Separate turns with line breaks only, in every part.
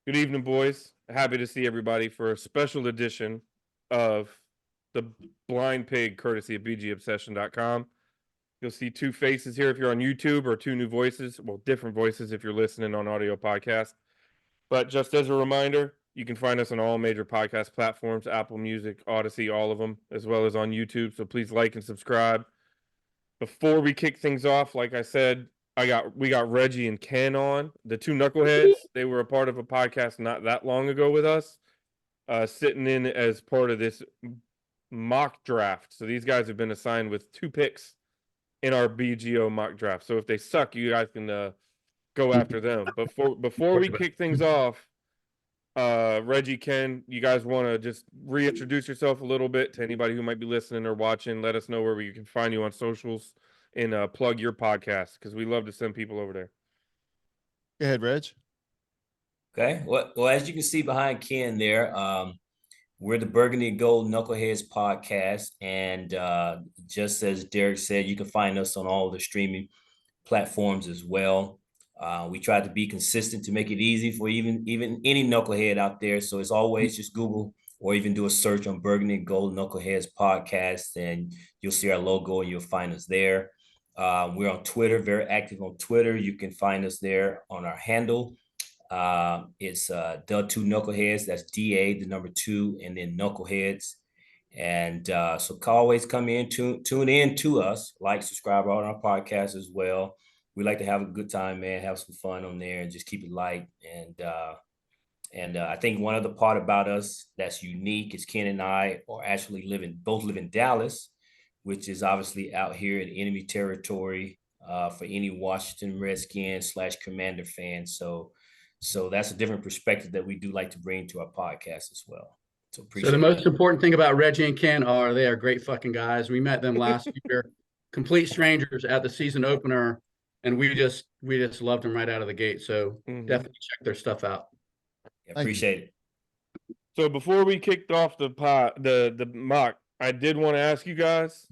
Good evening, boys. Happy to see everybody for a special edition of the Blind Pig, courtesy of BGObsession.com. You'll see two faces here if you're on YouTube, or two new voices. Well, different voices if you're listening on audio podcast. But just as a reminder, you can find us on all major podcast platforms, Apple Music, Odyssey, all of them, as well as on YouTube. So please like and subscribe. Before we kick things off, like I said, we got Reggie and Ken on, the two knuckleheads. They were a part of a podcast not that long ago with us, sitting in as part of this mock draft. So these guys have been assigned with 2 picks in our BGO mock draft. So if they suck, you guys can go after them. But before we kick things off, Reggie, Ken, you guys want to just reintroduce yourself a little bit to anybody who might be listening or watching? Let us know where we can find you on socials and plug your podcast, because we love to send people over there.
Go ahead, Reg.
Okay. Well, as you can see behind Ken there, we're the Burgundy Gold Knuckleheads podcast. And just as Derek said, you can find us on all the streaming platforms as well. We try to be consistent to make it easy for even any knucklehead out there. So it's always just Google or even do a search on Burgundy Gold Knuckleheads podcast, and you'll see our logo and you'll find us there. We're on Twitter, very active on Twitter. You can find us there on our handle. It's the 2 Knuckleheads. That's DA, the number 2, and then Knuckleheads. And so always come in, tune in to us, like, subscribe on our podcast as well. We like to have a good time, man, have some fun on there and just keep it light. And I think one other part about us that's unique is Ken and I are actually both live in Dallas, which is obviously out here in enemy territory for any Washington Redskins / Commander fan. So that's a different perspective that we do like to bring to our podcast as well. So
the most important thing about Reggie and Ken they are great fucking guys. We met them last year, complete strangers at the season opener, and we just loved them right out of the gate. So definitely check their stuff out.
Yeah, appreciate it.
So before we kicked off the mock, I did want to ask you guys,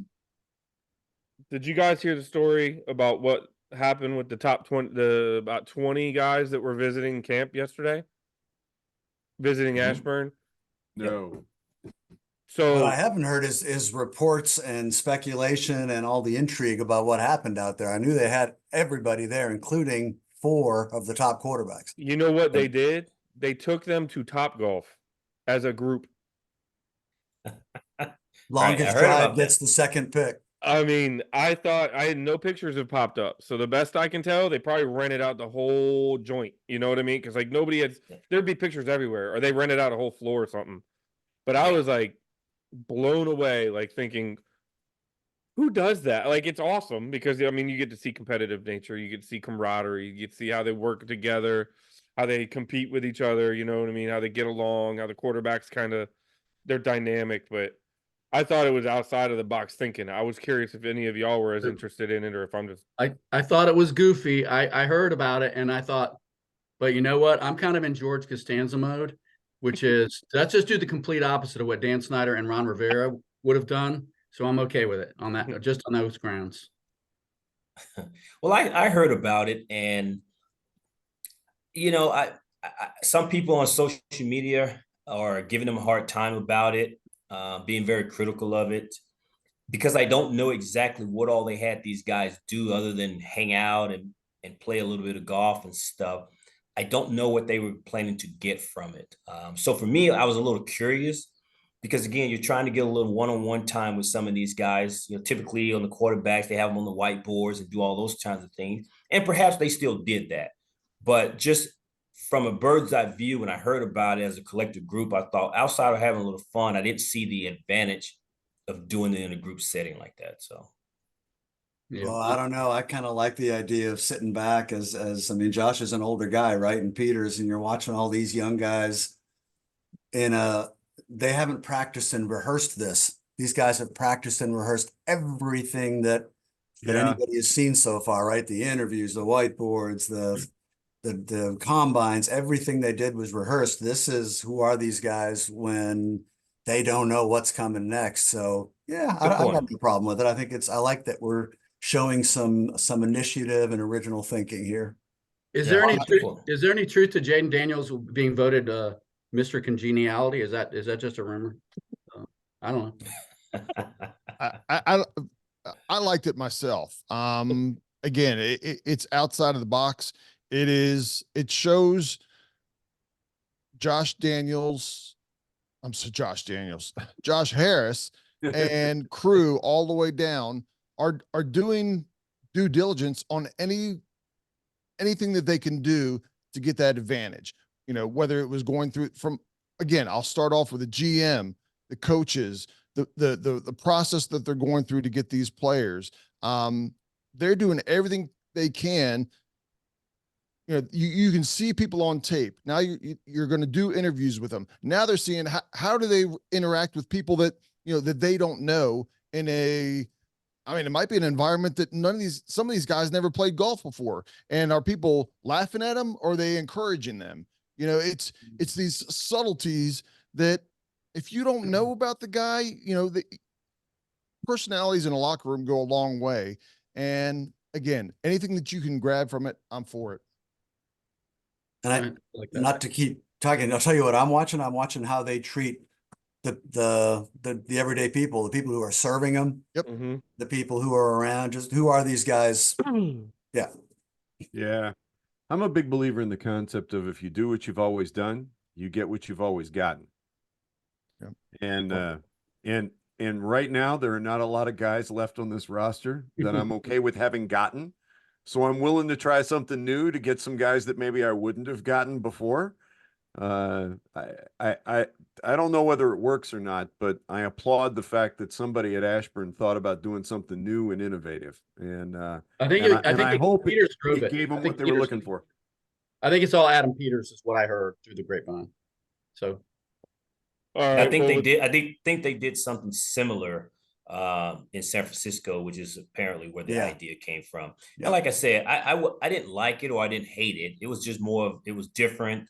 did you guys hear the story about what happened with the top 20, about 20 guys that were visiting camp yesterday? Visiting Ashburn?
No.
So what I haven't heard is reports and speculation and all the intrigue about what happened out there. I knew they had everybody there, including 4 of the top quarterbacks.
You know what they did? They took them to Topgolf as a group.
Longest drive gets the second pick.
I mean, I thought no pictures have popped up. So the best I can tell, they probably rented out the whole joint. You know what I mean? Because like there'd be pictures everywhere, or they rented out a whole floor or something. But I was like blown away, like thinking, who does that? Like, it's awesome because I mean, you get to see competitive nature, you get to see camaraderie, you get to see how they work together, how they compete with each other. You know what I mean? How they get along, how the quarterbacks they're dynamic, but I thought it was outside of the box thinking. I was curious if any of y'all were as interested in it, or if I'm just...
I thought it was goofy. I heard about it, and I thought, but you know what? I'm kind of in George Costanza mode, which is, let's just do the complete opposite of what Dan Snyder and Ron Rivera would have done. So I'm okay with it on that, just on those grounds.
Well, I heard about it, and, you know, I some people on social media are giving them a hard time about it. Being very critical of it, because I don't know exactly what all they had these guys do other than hang out and play a little bit of golf and stuff. I don't know what they were planning to get from it. So for me, I was a little curious because, again, you're trying to get a little one-on-one time with some of these guys. You know, typically on the quarterbacks, they have them on the whiteboards and do all those kinds of things. And perhaps they still did that. But just from a bird's eye view, when I heard about it as a collective group, I thought outside of having a little fun, I didn't see the advantage of doing it in a group setting like that. So,
yeah. Well, I don't know. I kind of like the idea of sitting back as I mean, Josh is an older guy, right? And Peters, and you're watching all these young guys they haven't practiced and rehearsed this. These guys have practiced and rehearsed everything that anybody has seen so far, right? The interviews, the whiteboards, the combines, everything they did was rehearsed. This is, who are these guys when they don't know what's coming next? So yeah, I got no problem with it. I think I like that we're showing some initiative and original thinking here.
Is
Yeah,
there any truth?
wonderful.
Is there any truth to Jaden Daniels being voted Mr. Congeniality? Is that just a rumor? I don't know.
I liked it myself. Again, it's outside of the box. It shows Josh Daniels. Josh Daniels, Josh Harris and crew all the way down are doing due diligence on anything that they can do to get that advantage. You know, whether it was going through from, again, I'll start off with the GM, the coaches, the process that they're going through to get these players. They're doing everything they can. You know, you can see people on tape. Now you're going to do interviews with them. Now they're seeing how do they interact with people that, you know, that they don't know in a, I mean, it might be an environment that some of these guys never played golf before. And are people laughing at them, or are they encouraging them? You know, it's these subtleties that if you don't know about the guy, you know, the personalities in a locker room go a long way. And again, anything that you can grab from it, I'm for it.
And I,
Like that.
not to keep talking, I'll tell you what I'm watching. I'm watching how they treat the everyday people, the people who are serving them,
Mhm.
the people who are around, just who are these guys? Yeah.
Yeah. I'm a big believer in the concept of if you do what you've always done, you get what you've always gotten.
Yeah.
And right now there are not a lot of guys left on this roster that I'm okay with having gotten. So I'm willing to try something new to get some guys that maybe I wouldn't have gotten before. I don't know whether it works or not, but I applaud the fact that somebody at Ashburn thought about doing something new and innovative. And
I think
I hope
Peters drove
it
it.
gave
I
them
think
what they were
Peters-
looking for.
I think it's all Adam Peters is what I heard through the grapevine. So
All right.
I think
well,
they
with-
did. I think they did something similar in San Francisco, which is apparently where the
Yeah.
idea came from.
Yeah.
And like I said, I didn't like it or I didn't hate it. It was just more of, it was different,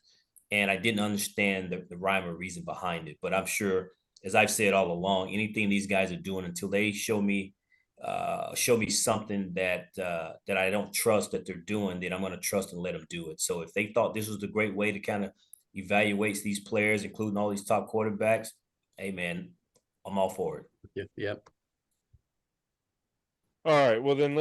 and I didn't understand the rhyme or reason behind it. But I'm sure, as I've said all along, anything these guys are doing until they show me something that that I don't trust that they're doing, then I'm going to trust and let them do it. So if they thought this was the great way to kind of evaluate these players, including all these top quarterbacks, hey man, I'm all for it.
yep.
all right. Well, then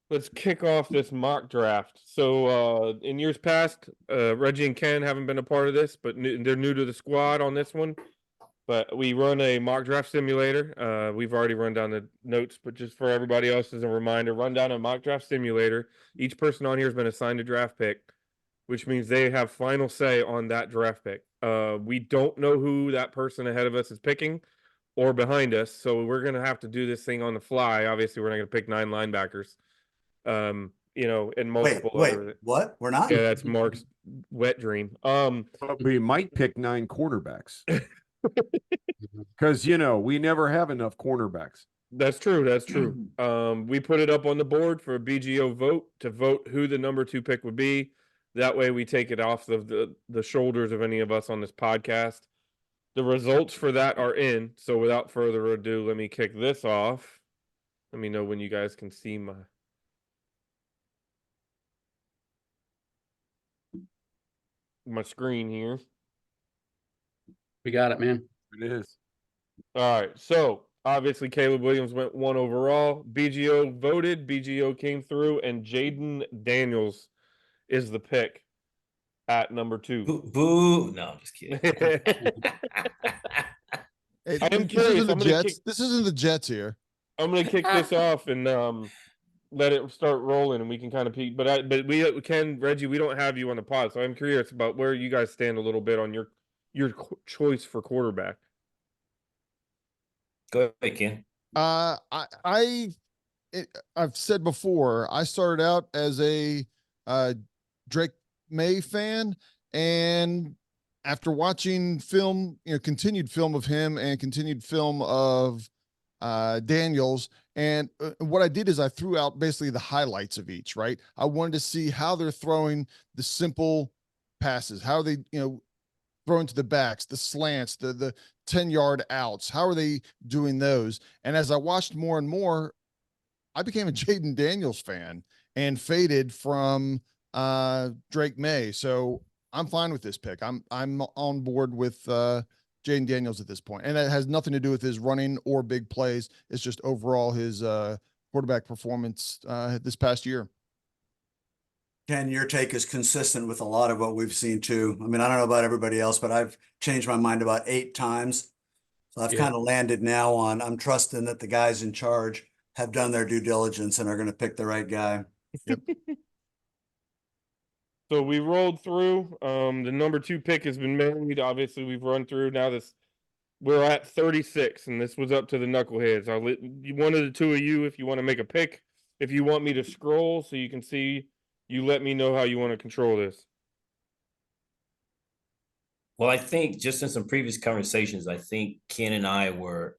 let's kick off this mock draft. So in years past, Reggie and Ken haven't been a part of this, but they're new to the squad on this one. But we run a mock draft simulator. We've already run down the notes, but just for everybody else as a reminder, run down a mock draft simulator. Each person on here has been assigned a draft pick, which means they have final say on that draft pick. We don't know who that person ahead of us is picking or behind us, so we're gonna have to do this thing on the fly. Obviously, we're not gonna pick 9 linebackers. You know, and multiple
Wait,
other.
what? We're not?
Yeah, that's Mark's wet dream.
But we might pick 9 quarterbacks. Because, you know, we never have enough cornerbacks.
That's true. That's true. We put it up on the board for a BGO vote to vote who the number 2 pick would be. That way we take it off the shoulders of any of us on this podcast. The results for that are in. So without further ado, let me kick this off. Let me know when you guys can see my screen here.
We got it, man.
It is.
All right. So obviously Caleb Williams went 1 overall. BGO voted. BGO came through, and Jaden Daniels is the pick at number 2.
Boo. No, I'm just kidding.
Hey,
I am
this
curious.
isn't the
I'm gonna
Jets. This isn't the Jets here.
I'm gonna kick this off and let it start rolling, and we can kind of peek. But we can, Reggie, we don't have you on the pod, so I'm curious about where you guys stand a little bit on your choice for quarterback.
Go ahead, Ken.
I've said before, I started out as a Drake May fan, and after watching film, you know, continued film of him and continued film of Daniels, and what I did is I threw out basically the highlights of each, right? I wanted to see how they're throwing the simple passes, how they, you know, throwing to the backs, the slants, the 10-yard outs. How are they doing those? And as I watched more and more, I became a Jaden Daniels fan. and faded from Drake May. So I'm fine with this pick. I'm on board with Jaden Daniels at this point. And it has nothing to do with his running or big plays. It's just overall his quarterback performance this past year.
Ken, your take is consistent with a lot of what we've seen too. I mean, I don't know about everybody else, but I've changed my mind about 8 times. So I've kind of landed now on, I'm trusting that the guys in charge have done their due diligence and are going to pick the right guy.
Yep.
So we rolled through. The number 2 pick has been made. Obviously, we've run through. Now we're at 36, and this was up to the knuckleheads. I'll let one of the two of you, if you want to make a pick. If you want me to scroll so you can see, you let me know how you want to control this.
Well, I think just in some previous conversations, I think Ken and I were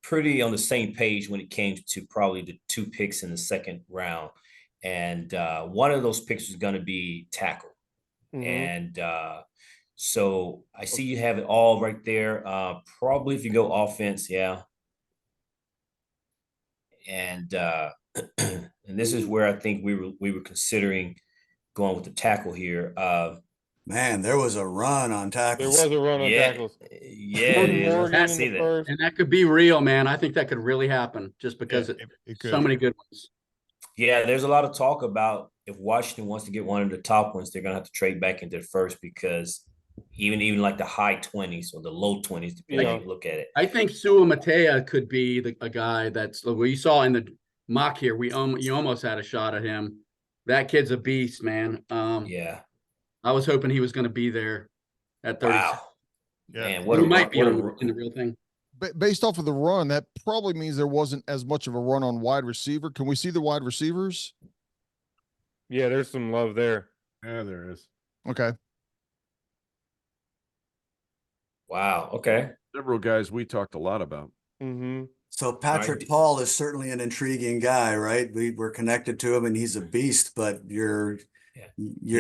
pretty on the same page when it came to probably the 2 picks in the second round. And one of those picks was going to be tackle.
Mhm.
And so I see you have it all right there. Probably if you go offense, yeah. And and this is where I think we were considering going with the tackle here.
Man, there was a run on
There
tackles.
was a run on tackles.
Yeah, it is.
Morgan
I
in
see
the
that.
first.
And that could be real, man. I think that could really happen just because
it could.
so many good ones.
Yeah, there's a lot of talk about if Washington wants to get one of the top ones, they're gonna have to trade back into the first because even like the high 20s or the low 20s, depending how you look at it.
I think Sua Matea could be a guy that's what you saw in the mock here. You almost had a shot at him. That kid's a beast, man.
Yeah.
I was hoping he was going to be there at 30.
Wow.
Yeah.
Man, what
He
a
might be
run,
in the real thing.
Based off of the run, that probably means there wasn't as much of a run on wide receiver. Can we see the wide receivers?
Yeah, there's some love there.
Yeah, there is.
Okay.
Wow. Okay.
Several guys we talked a lot about.
Mm-hmm.
So Patrick Paul is certainly an intriguing guy, right? We're connected to him and he's a beast, but you're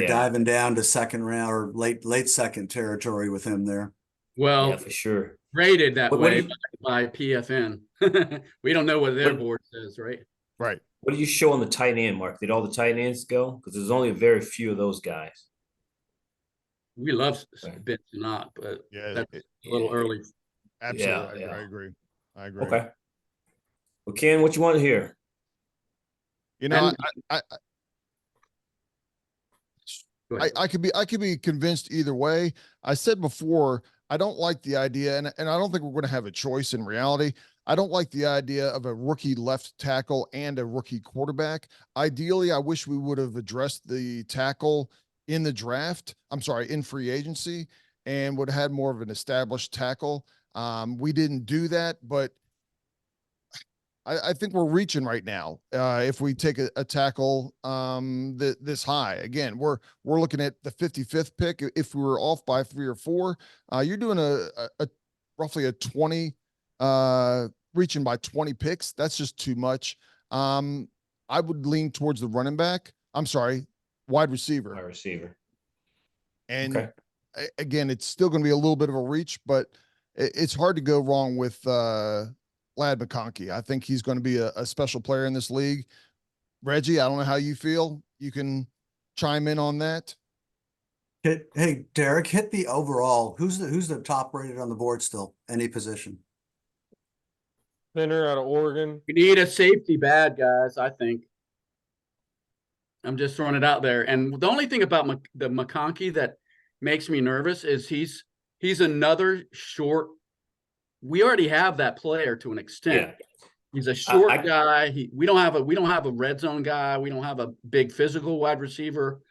diving down to second round or late second territory with him there.
Well,
yeah, for sure.
Rated that
What
way by PFN. We don't know what their board says, right?
Right.
What do you show on the tight end, Mark? Did all the tight ends go? Because there's only a very few of those guys.
We love Bench not, but
Yeah,
that's a little early.
Absolutely.
Yeah.
I agree. I agree.
Okay. Well, Ken, what you want here?
You know,
And-
I could be convinced either way. I said before, I don't like the idea, and I don't think we're going to have a choice in reality. I don't like the idea of a rookie left tackle and a rookie quarterback. Ideally, I wish we would have addressed the tackle in the draft. I'm sorry, in free agency, and would have had more of an established tackle. We didn't do that, but I think we're reaching right now. If we take a tackle this high, again, we're looking at the 55th pick. If we were off by 3 or 4, you're doing a roughly a 20, reaching by 20 picks. That's just too much. I would lean towards the running back. I'm sorry, wide receiver.
My receiver.
And again, it's still going to be a little bit of a reach, but it's hard to go wrong with Ladd McConkey. I think he's going to be a special player in this league. Reggie, I don't know how you feel. You can chime in on that.
Hey, Derek, hit the overall. Who's the top rated on the board still? Any position?
Center out of Oregon.
We need a safety bad, guys, I think. I'm just throwing it out there. And the only thing about the McConkey that makes me nervous is he's another short. We already have that player to an extent.
Yeah.
He's a short guy. We don't have a red zone guy. We don't have a big physical wide receiver.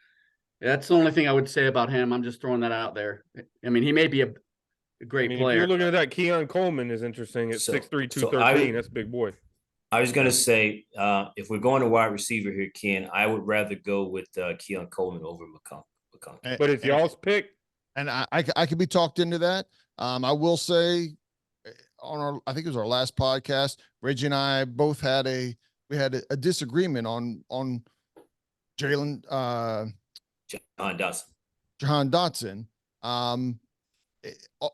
That's the only thing I would say about him. I'm just throwing that out there. I mean, he may be a great player.
If you're looking at that, Keon Coleman is interesting at 6'3", 213. That's a big boy.
I was going to say, if we're going to wide receiver here, Ken, I would rather go with Keon Coleman over McConkey.
But it's y'all's pick.
And I could be talked into that. I will say I think it was our last podcast, Reggie and I both had a disagreement on Jahan Dotson.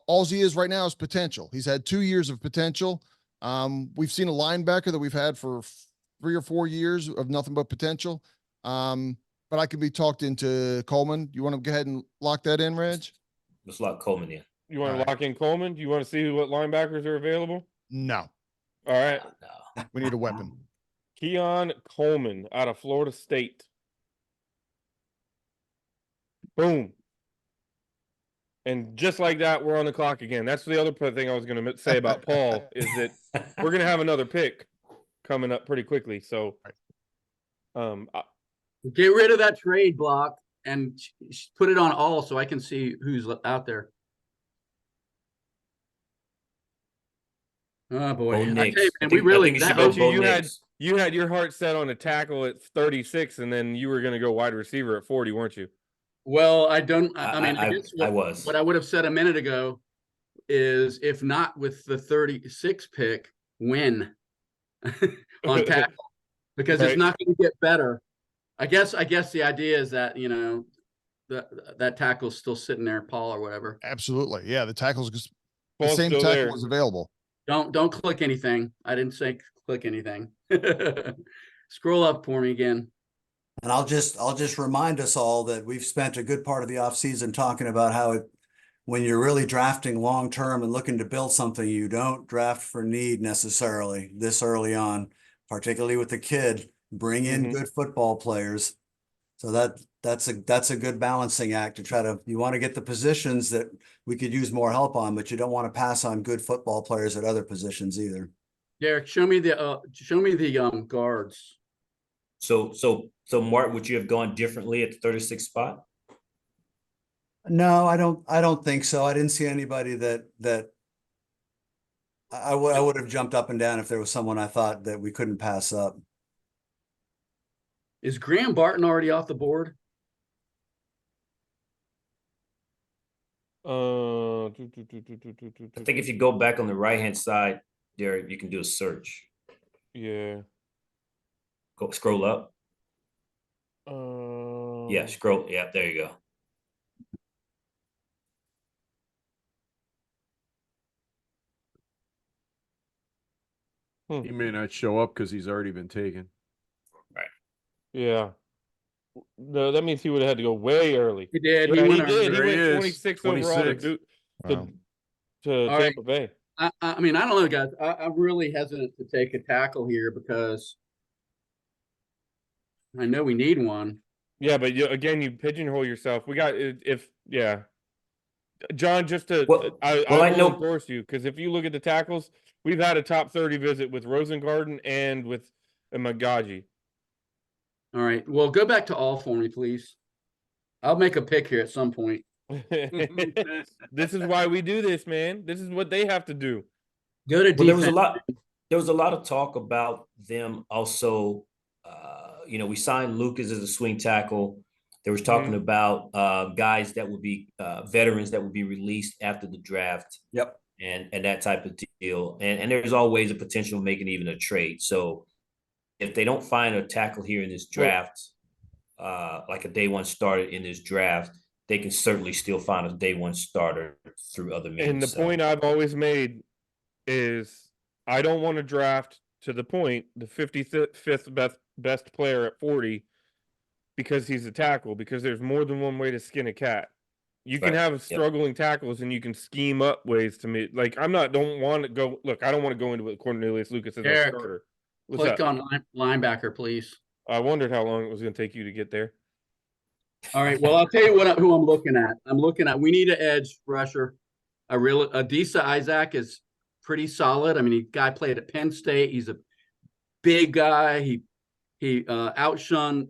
All he is right now is potential. He's had 2 years of potential. We've seen a linebacker that we've had for 3 or 4 years of nothing but potential. But I can be talked into Coleman. You want to go ahead and lock that in, Reg?
Let's lock Coleman in.
You want to
All right.
lock in Coleman? Do you want to see what linebackers are available?
No,
All right.
No.
we need a weapon.
Keon Coleman out of Florida State. Boom. And just like that, we're on the clock again. That's the other thing I was going to say about Paul is that we're going to have another pick coming up pretty quickly. So,
Get rid of that trade block and put it on all so I can see who's out there. Oh boy,
Go
I tell
Knicks.
you,
I
man, we
think- I
really
think you should
that
go
was,
Bo
you had
Nix.
you had your heart set on a tackle at 36, and then you were going to go wide receiver at 40, weren't you?
well, I don't. I mean, I
I
guess
was.
what I would have said a minute ago is, if not with the 36 pick, win on tackle, because
Right.
it's not going to get better. I guess the idea is that, you know, that tackle's still sitting there, Paul or whatever.
Absolutely. Yeah. The tackle's just the
Paul's
same
still
tackle
there.
was available.
Don't click anything. I didn't say click anything. Scroll up for me again.
And I'll just remind us all that we've spent a good part of the offseason talking about how when you're really drafting long-term and looking to build something, you don't draft for need necessarily this early on, particularly with the kid. Bring in good football players. So that's a good balancing act to try to, you want to get the positions that we could use more help on, but you don't want to pass on good football players at other positions either.
Derek, show me the guards.
So Mark, would you have gone differently at the 36th spot?
No, I don't think so. I didn't see anybody that I would have jumped up and down if there was someone I thought that we couldn't pass up.
Is Graham Barton already off the board?
I think if you go back on the right-hand side, Derek, you can do a search.
Yeah.
Go scroll up. Yeah, scroll. Yeah, there you go.
He may not show up because he's already been taken.
Yeah. No, that means he would have had to go way early.
He did.
Yeah,
He
he
went
did.
early.
He
There
went
he is,
26 overall
26.
Wow.
to
All right.
Tampa Bay.
I mean, I don't know, guys. I'm really hesitant to take a tackle here because I know we need one.
Yeah, but you pigeonhole yourself. We got John, just to I
I
will
know-
endorse you, because if you look at the tackles, we've had a top 30 visit with Rosengarten and with Magaji.
All right. Well, go back to all for me, please. I'll make a pick here at some point.
This is why we do this, man. This is what they have to do.
Go to
Well, there was
defense.
a lot of talk about them also. We signed Lucas as a swing tackle. There was talking about guys that would be veterans that would be released after the draft.
Yep.
And that type of deal. And there's always a potential of making even a trade. So if they don't find a tackle here in this draft, like a day one starter in this draft, they can certainly still find a day one starter through other means.
And the point I've always made is I don't want to draft, to the point, the 55th best player at 40 because he's a tackle, because there's more than one way to skin a cat. You can have struggling tackles and you can scheme up ways to meet. Like, I don't want to go into what Cornelius Lucas is our starter.
Click on linebacker, please.
I wondered how long it was going to take you to get there.
All right. Well, I'll tell you who I'm looking at. We need an edge rusher. Adisa Isaac is pretty solid. I mean, guy played at Penn State. He's a big guy. He outshone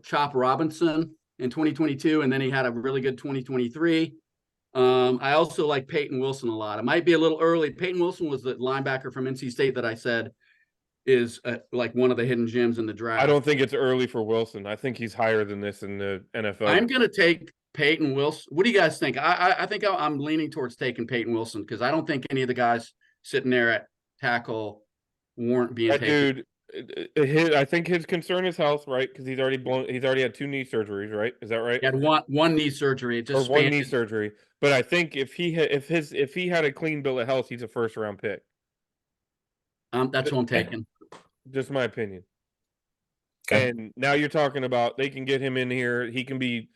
Chop Robinson in 2022, and then he had a really good 2023. I also like Peyton Wilson a lot. It might be a little early. Peyton Wilson was the linebacker from NC State that I said is like one of the hidden gems in the draft.
I don't think it's early for Wilson. I think he's higher than this in the NFL.
I'm going to take Peyton Wilson. What do you guys think? I think I'm leaning towards taking Peyton Wilson because I don't think any of the guys sitting there at tackle weren't being taken.
Dude, I think his concern is health, right? Because he's already had 2 knee surgeries, right? Is that right?
He had one knee surgery. It just
or one knee surgery. But I think if he had a clean bill of health, he's a first round pick.
That's who I'm taking.
Just my opinion.
Okay.
And now you're talking about they can get him in here. He can be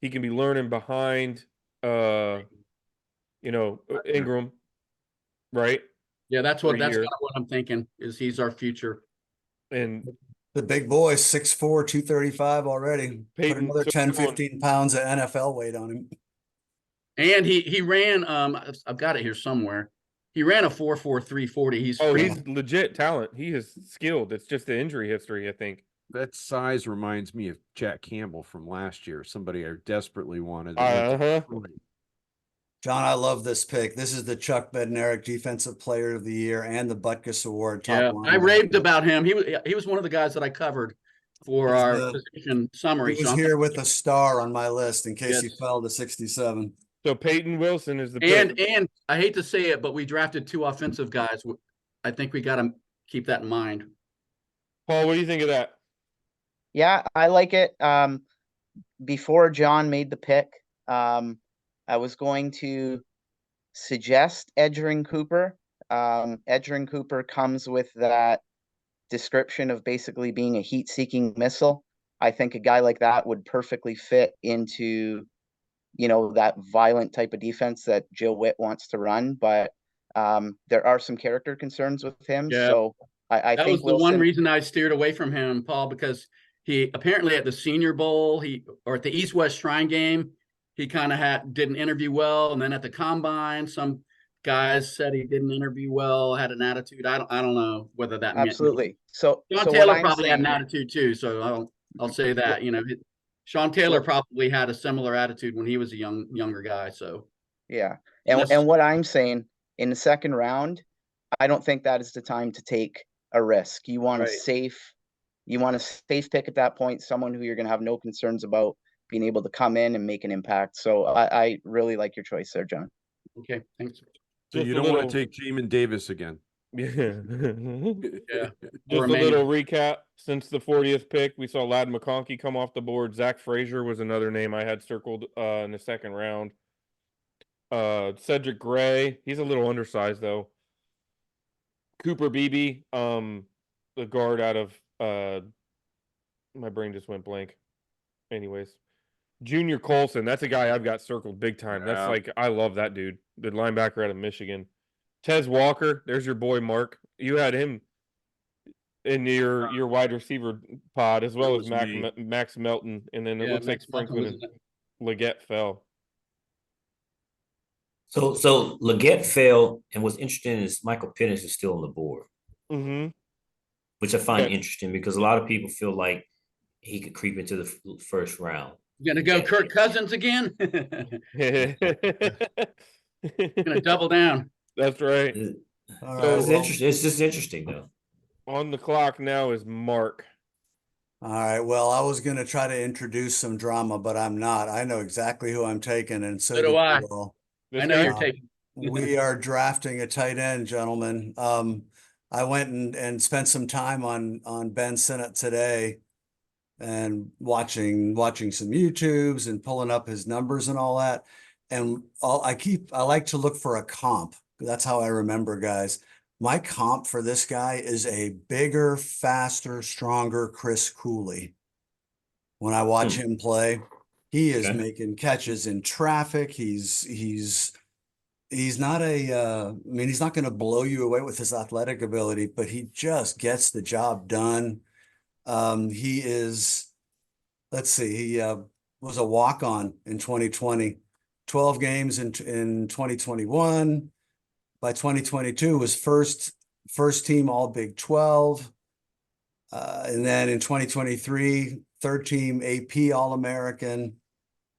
learning behind Ingram, right?
Yeah, that's
For a
kind
year.
of what I'm thinking is he's our future.
And
The big boy, 6'4", 235 already. Put
Peyton,
another
so
10,
come on.
15 pounds of NFL weight on him.
And he ran I've got it here somewhere. He ran a 4.4340. He's
He's legit talent. He is skilled. It's just the injury history, I think.
That size reminds me of Jack Campbell from last year. Somebody I desperately wanted.
John, I love this pick. This is the Chuck Bednarik Defensive Player of the Year and the Butkus Award.
I raved about him. He was one of the guys that I covered for our position summary.
He was here with a star on my list in case he fell to 67.
So Peyton Wilson is the pick.
And I hate to say it, but we drafted 2 offensive guys. I think we got to keep that in mind.
Paul, what do you think of that?
Yeah, I like it. Before John made the pick, I was going to suggest Edgerrin Cooper. Edgerrin Cooper comes with that description of basically being a heat-seeking missile. I think a guy like that would perfectly fit into, that violent type of defense that Joe Witt wants to run. But there are some character concerns with him.
Yeah.
So I
that
think
was the one reason I steered away from him, Paul, because he apparently at the Senior Bowl, or at the East-West Shrine game, he kind of didn't interview well, and then at the Combine, some guys said he didn't interview well, had an attitude. I don't know whether that
absolutely.
meant
So
Sean
so
Taylor
what
probably had an
saying,
attitude too. So I'll say that Sean Taylor probably had a similar attitude when he was a younger guy. So
yeah, and what I'm saying in the second round, I don't think that is the time to take a risk. You want a safe pick at that point, someone who you're going to have no concerns about being able to come in and make an impact. So I really like your choice there, John.
Okay, thanks.
So you don't want to take Jamin Davis again.
Yeah.
Yeah.
Just a little recap. Since the 40th pick, we saw Ladd McConkey come off the board. Zach Frazier was another name I had circled in the second round. Cedric Gray, he's a little undersized though. Cooper Beebe, the guard out of my brain just went blank. Anyways, Junior Colson, that's a guy I've got circled big time. That's like, I love that dude. The linebacker out of Michigan. Tez Walker, there's your boy Mark. You had him in your wide receiver pod, as well as Max Melton, and then it looks like Franklin and Leggett fell.
So Leggett fell, and what's interesting is Michael Penix is still on the board, which I find interesting because a lot of people feel like he could creep into the first round.
You gonna go Kirk Cousins again? Gonna double down.
That's right.
It's interesting. It's just interesting though.
On the clock now is Mark.
All right. Well, I was going to try to introduce some drama, but I'm not. I know exactly who I'm taking, and so do
I.
Will.
I know you're taking.
We are drafting a tight end, gentlemen. I went and spent some time on Ben Sinnott today, and watching some YouTubes and pulling up his numbers and all that. And I like to look for a comp. That's how I remember guys. My comp for this guy is a bigger, faster, stronger Chris Cooley. When I watch him play, he is making catches in traffic. He's not he's not going to blow you away with his athletic ability, but he just gets the job done. He is, let's see, he was a walk-on in 2020, 12 games in 2021. By 2022 was first team all Big 12. And then in 2023, third team AP All-American.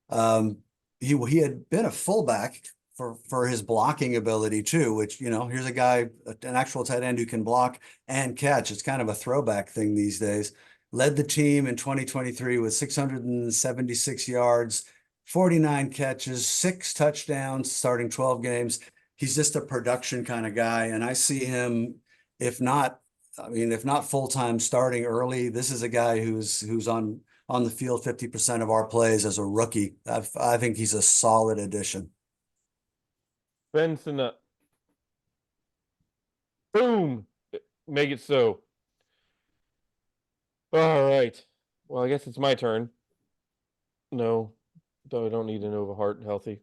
He had been a fullback for his blocking ability too, which, here's a guy, an actual tight end who can block and catch. It's kind of a throwback thing these days. Led the team in 2023 with 676 yards, 49 catches, 6 touchdowns, starting 12 games. He's just a production kind of guy. And I see him, if not full-time, starting early. This is a guy who's on the field 50% of our plays as a rookie. I think he's a solid addition.
Benson, boom, make it so. All right. Well, I guess it's my turn. No, though I don't need to know the heart healthy.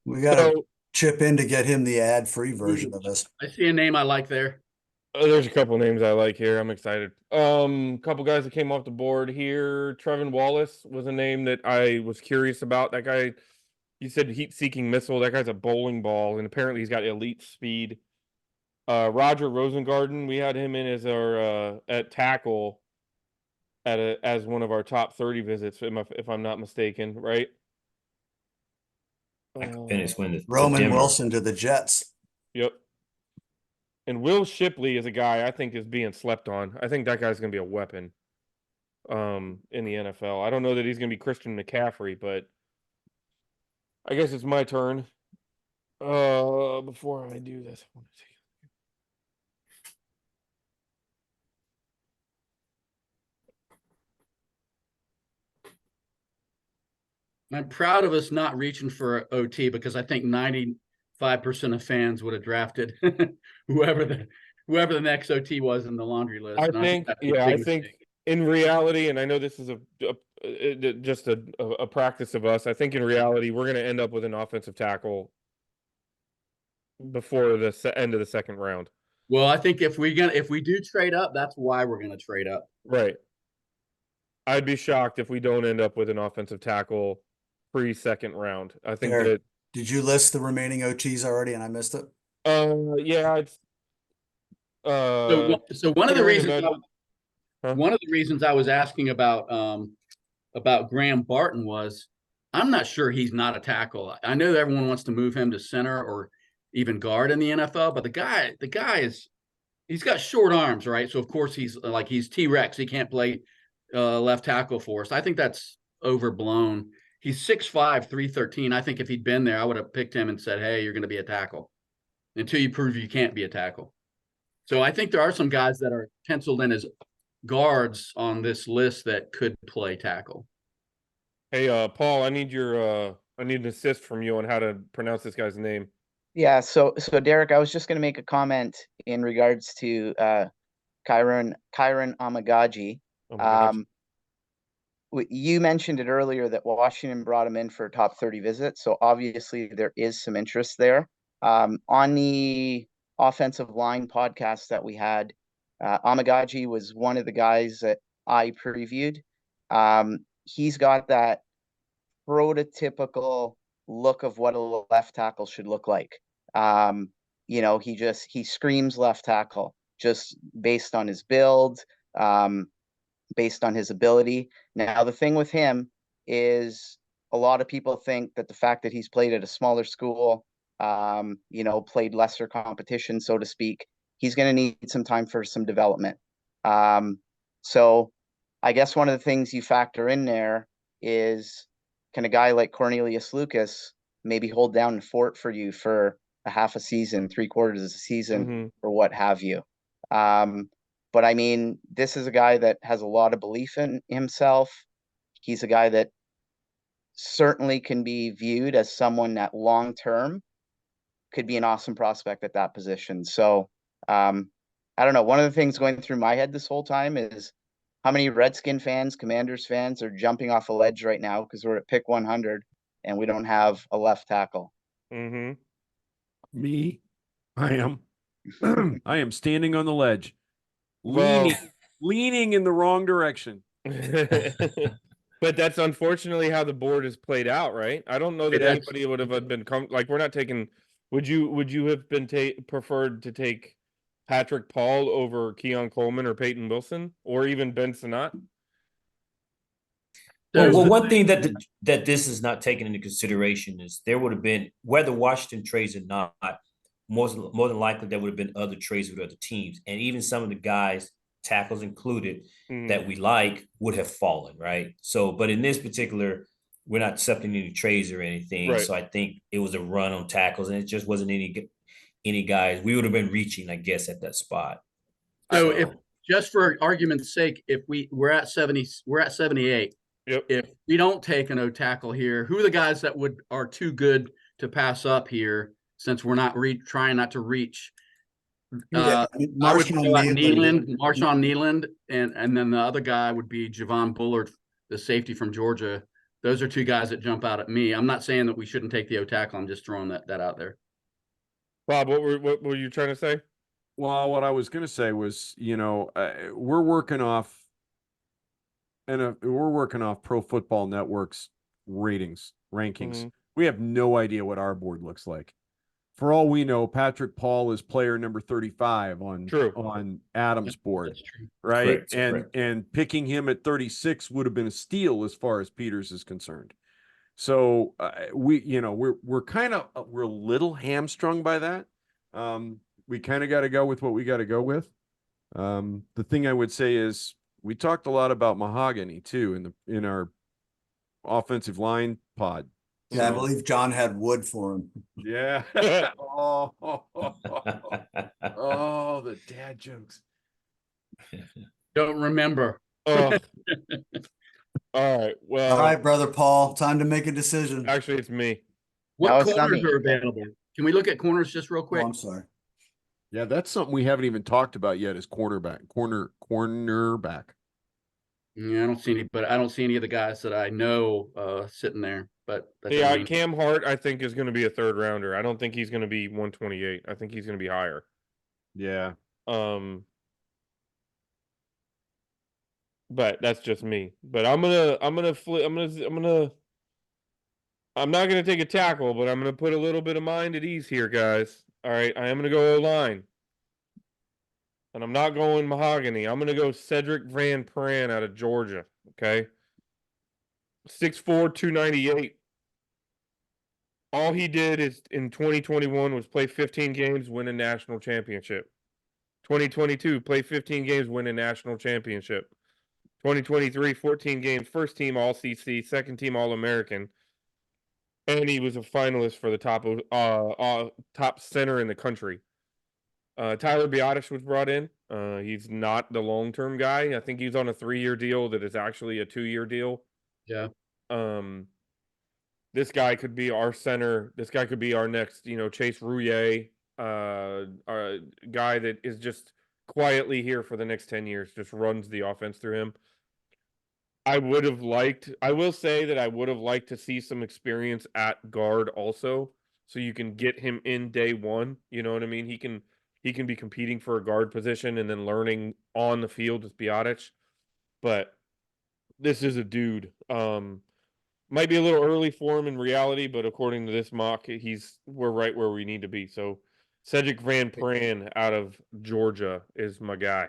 We gotta
So
chip in to get him the ad-free version of this.
I see a name I like there.
there's a couple names I like here. I'm excited. Couple guys that came off the board here. Trevin Wallace was a name that I was curious about. That guy, you said heat-seeking missile. That guy's a bowling ball, and apparently he's got elite speed. Roger Rosengarten, we had him in as our at tackle as one of our top 30 visits, if I'm not mistaken, right?
I could finish when the
Roman
Denver.
Wilson to the Jets.
Yep. And Will Shipley is a guy I think is being slept on. I think that guy's going to be a weapon in the NFL. I don't know that he's going to be Christian McCaffrey, but I guess it's my turn. Before I do this, I want to see.
I'm proud of us not reaching for OT because I think 95% of fans would have drafted whoever the next OT was in the laundry list.
I
And
think,
that'd be a
yeah, I
big
think
mistake.
in reality, and I know this is just a practice of us. I think in reality, we're going to end up with an offensive tackle before the end of the second round.
Well, I think if we do trade up, that's why we're gonna trade up.
Right. I'd be shocked if we don't end up with an offensive tackle pre-second round. I think
Derek,
that.
did you list the remaining OTs already and I missed it?
Yeah, it's.
So one of the
Karen
reasons
Imagine- Huh?
one of the reasons I was asking about Graham Barton was I'm not sure he's not a tackle. I know that everyone wants to move him to center or even guard in the NFL, but the guy he's got short arms, right? So of course he's T-Rex. He can't play left tackle for us. I think that's overblown. He's 6'5", 313. I think if he'd been there, I would have picked him and said, hey, you're going to be a tackle until you prove you can't be a tackle. So I think there are some guys that are penciled in as guards on this list that could play tackle.
Hey, Paul, I need an assist from you on how to pronounce this guy's name.
Yeah, so Derek, I was just going to make a comment in regards to Kyron Amagaji.
Oh my gosh.
You mentioned it earlier that Washington brought him in for a top 30 visit, so obviously there is some interest there. On the offensive line podcast that we had, Amagaji was one of the guys that I previewed. He's got that prototypical look of what a left tackle should look like. He screams left tackle just based on his build, based on his ability. Now, the thing with him is a lot of people think that the fact that he's played at a smaller school, played lesser competition, so to speak, he's going to need some time for some development. So I guess one of the things you factor in there is, can a guy like Cornelius Lucas maybe hold down the fort for you for a half a season, 3/4 of a season, or what have you? But I mean, this is a guy that has a lot of belief in himself. He's a guy that certainly can be viewed as someone that long term could be an awesome prospect at that position. So I don't know. One of the things going through my head this whole time is how many Redskin fans, Commanders fans are jumping off a ledge right now because we're at pick 100 and we don't have a left tackle.
Me, I am. I am standing on the ledge,
Well-
leaning in the wrong direction.
But that's unfortunately how the board is played out, right? I don't know that anybody would have been we're not taking. Would you have been preferred to take Patrick Paul over Keon Coleman or Peyton Wilson or even Ben Sinnott?
Well, one thing that this is not taken into consideration is there would have been, whether Washington trades or not, more than likely there would have been other trades with other teams, and even some of the guys, tackles included, that we like would have fallen, right? So, but in this particular, we're not accepting any trades or anything.
Right.
So I think it was a run on tackles, and it just wasn't any guys. We would have been reaching, I guess, at that spot.
So if, just for argument's sake, if we're at 70, we're at 78.
Yep.
If we don't take an O tackle here, who are the guys that are too good to pass up here, since we're not trying not to reach
Yeah,
I would
Marshawn
go out
Nealon.
Marshawn Nealand, and then the other guy would be Javon Bullard, the safety from Georgia. Those are two guys that jump out at me. I'm not saying that we shouldn't take the O tackle. I'm just throwing that out there.
Bob, what were you trying to say?
Well, what I was going to say was, we're working off Pro Football Network's rankings.
Mhm.
We have no idea what our board looks like. For all we know, Patrick Paul is player number 35 on Adam's board,
That's true.
right?
Correct,
and
correct.
and picking him at 36 would have been a steal as far as Peters is concerned. So we're a little hamstrung by that. We kind of got to go with what we got to go with. The thing I would say is we talked a lot about mahogany too in our offensive line pod.
Yeah, I
So,
believe John had wood for him.
yeah. Oh, the dad jokes.
Don't remember.
Oh. All right. Well,
All right, brother Paul, time to make a decision.
actually, it's me.
What
No, it's not
corners
me.
are available? Can we look at corners just real
Oh,
quick?
I'm sorry.
Yeah, that's something we haven't even talked about yet is cornerback.
Yeah, I don't see any of the guys that I know sitting there. But that doesn't
Yeah,
mean
Cam Hart, I think, is going to be a third rounder. I don't think he's going to be 128. I think he's going to be higher.
Yeah.
But that's just me. But I'm not gonna take a tackle, but I'm gonna put a little bit of mind at ease here, guys. All right, I am gonna go O-line. And I'm not going mahogany. I'm gonna go Cedric Van Pran out of Georgia. Okay. 6'4", 298. All he did is in 2021 was play 15 games, win a national championship. 2022, play 15 games, win a national championship. 2023, 14 games, first team All-CC, second team All-American. And he was a finalist for the top center in the country. Tyler Biotish was brought in. He's not the long-term guy. I think he's on a 3-year deal that is actually a 2-year deal.
Yeah.
This guy could be our center. This guy could be our next, Chase Rouillet, a guy that is just quietly here for the next 10 years, just runs the offense through him. I will say that I would have liked to see some experience at guard also, so you can get him in day one. You know what I mean? He can be competing for a guard position and then learning on the field with Biotic. But this is a dude. Might be a little early for him in reality, but according to this mock, we're right where we need to be. So Cedric Van Pran out of Georgia is my guy.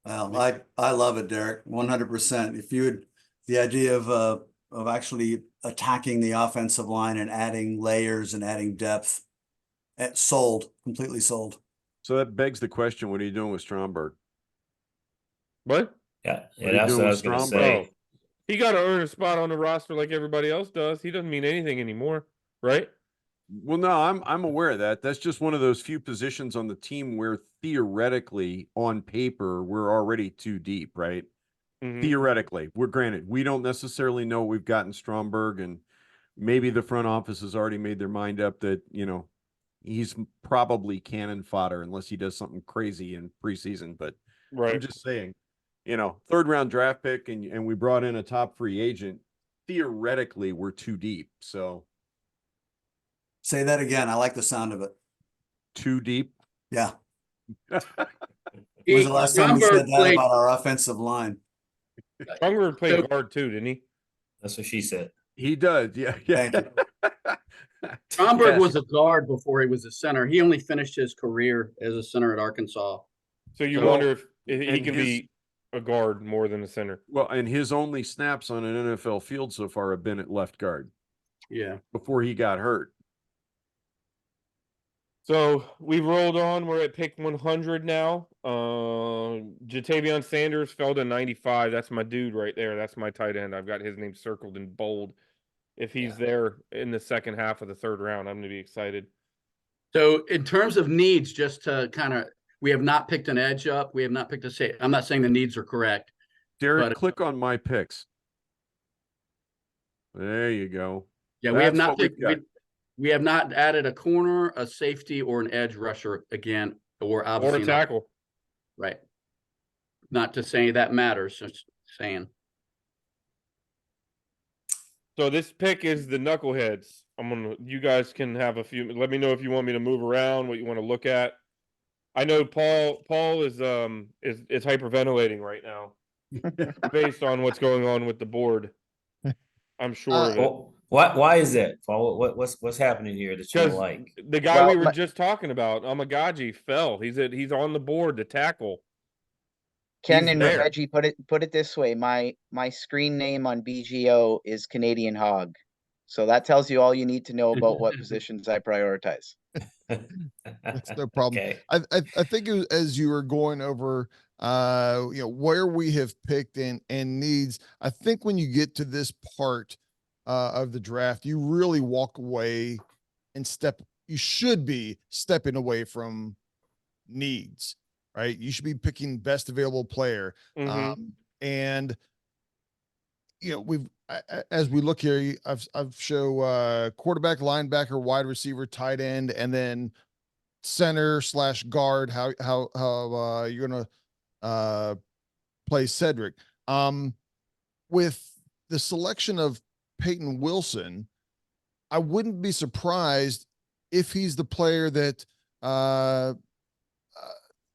Well, I love it, Derek. 100%. If you would, the idea of actually attacking the offensive line and adding layers and adding depth, completely sold.
So that begs the question, what are you doing with Stromberg?
What?
Yeah,
What are you
that's
doing
what I
with
was going to
Stromberg?
say.
He got to earn a spot on the roster like everybody else does. He doesn't mean anything anymore, right?
Well, no, I'm aware of that. That's just one of those few positions on the team where theoretically, on paper, we're already too deep, right?
Mhm.
Theoretically, we don't necessarily know what we've got in Stromberg, and maybe the front office has already made their mind up that, he's probably cannon fodder unless he does something crazy in preseason. But
Right.
I'm just saying, third round draft pick and we brought in a top free agent. Theoretically, we're too deep. So
Say that again. I like the sound of it.
too deep.
Yeah. When was the last time you said that about our offensive line?
Stromberg played guard too, didn't he?
That's what she said.
He does. Yeah.
Thank you.
Stromberg
Yes.
was a guard before he was a center. He only finished his career as a center at Arkansas.
So you
Well,
wonder if he
and
can be a guard more than a center.
Well, and his only snaps on an NFL field so far have been at left guard
Yeah.
before he got hurt.
So we've rolled on. We're at pick 100 now. Jatavion Sanders fell to 95. That's my dude right there. That's my tight end. I've got his name circled in bold. If he's there in the second half of the third round, I'm going to be excited.
So in terms of needs, just to we have not picked an edge up. We have not picked I'm not saying the needs are correct.
Derek,
But-
click on my picks. There you go.
Yeah, we have
That's
not
what we've
picked.
got.
We have not added a corner, a safety, or an edge rusher again or
Or
obviously
a
not.
tackle.
Right. Not to say that matters, just saying.
So this pick is the knuckleheads. You guys can have a few. Let me know if you want me to move around, what you want to look at. I know Paul is hyperventilating right now based on what's going on with the board. I'm sure of it.
Oh, why is that, Paul? What's happening here that you don't
Because
like?
the guy
Well,
we were
my-
just talking about, Amagaji, fell. He's on the board to tackle.
Ken
He's
and
there.
Reggie, put it this way. My screen name on BGO is Canadian Hog. So that tells you all you need to know about what positions I prioritize.
That's no problem.
Okay.
I think as you were going over, where we have picked and needs, I think when you get to this part of the draft, you really walk away and you should be stepping away from needs, right? You should be picking best available player.
Mhm.
And as we look here, I've show quarterback, linebacker, wide receiver, tight end, and then center / guard. How you're gonna play Cedric? With the selection of Peyton Wilson, I wouldn't be surprised if he's the player that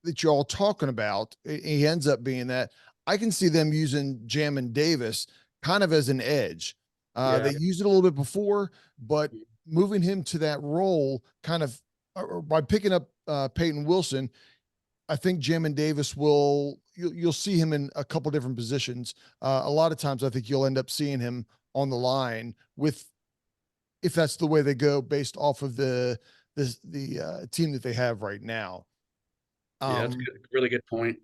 that you're all talking about. He ends up being that. I can see them using Jamin Davis kind of as an edge. They used it a little bit before, but moving him to that role kind of or by picking up Peyton Wilson, I think Jamin Davis you'll see him in a couple different positions. A lot of times I think you'll end up seeing him on the line if that's the way they go based off of the team that they have right now.
Yeah, that's good. Really good point.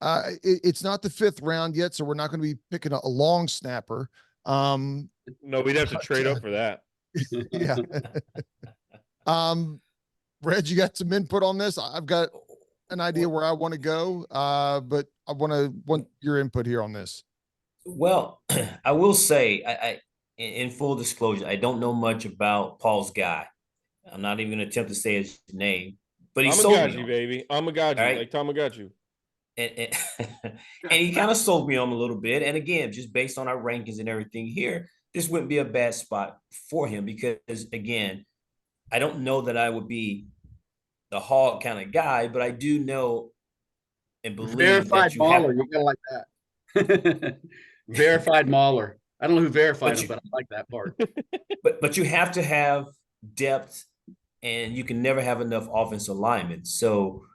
It's not the 5th round yet, so we're not going to be picking a long snapper.
No, we'd have to trade up for that.
Yeah. Reg, you got some input on this? I've got an idea where I want to go, but I want your input here on this.
Well, I will say, I in full disclosure, I don't know much about Paul's guy. I'm not even gonna attempt to say his name, but he sold me
Amagaji,
on it.
baby. Amagaji,
All right.
like Tamagotchi.
And and he kind of sold me on a little bit. And again, just based on our rankings and everything here, this wouldn't be a bad spot for him because again, I don't know that I would be the hog kind of guy, but I do know and believe
Verified
that you have.
Mauler, you gotta like that. Verified Mauler. I don't know who verified
But
him,
you-
but I like that part.
But you have to have depth, and you can never have enough offensive linemen. So,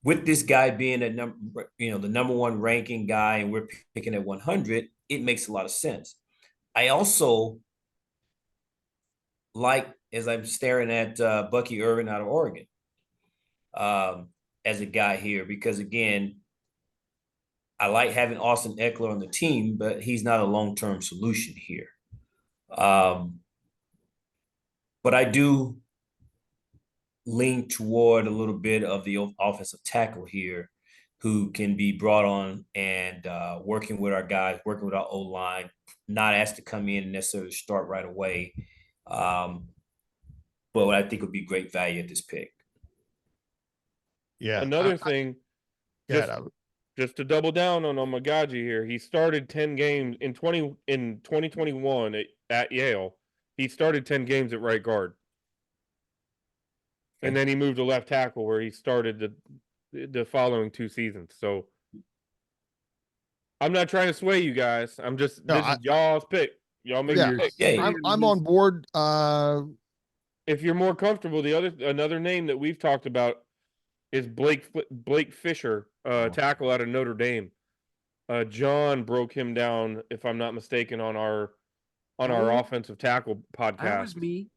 with this guy being a number, the number one ranking guy, and we're picking at 100, it makes a lot of sense. I also like, as I'm staring at Bucky Irvin out of Oregon, as a guy here, because again, I like having Austin Eckler on the team, but he's not a long-term solution here. But I do lean toward a little bit of the offensive tackle here who can be brought on and working with our guys, working with our O-line, not asked to come in and necessarily start right away. But what I think would be great value at this pick.
Yeah.
Another thing, just to double down on Amagaji here, he started 10 games in 2021 at Yale. He started 10 games at right guard. And then he moved to left tackle where he started the following 2 seasons. So I'm not trying to sway you guys. This is y'all's pick. Y'all make your pick.
Yeah,
I'm on board.
If you're more comfortable, another name that we've talked about is Blake Fisher, tackle out of Notre Dame. John broke him down, if I'm not mistaken, on our offensive tackle podcast.
That was me.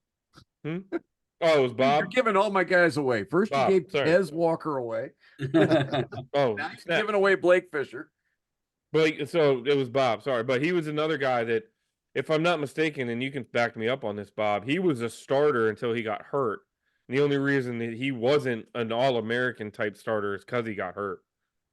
Oh, it was Bob.
You're giving all my guys away. First,
Bob,
you gave
sorry.
Kez Walker away.
Oh,
now you're giving away Blake Fisher.
So it was Bob. Sorry, but he was another guy that, if I'm not mistaken, and you can back me up on this, Bob, he was a starter until he got hurt. And the only reason that he wasn't an All-American type starter is because he got hurt.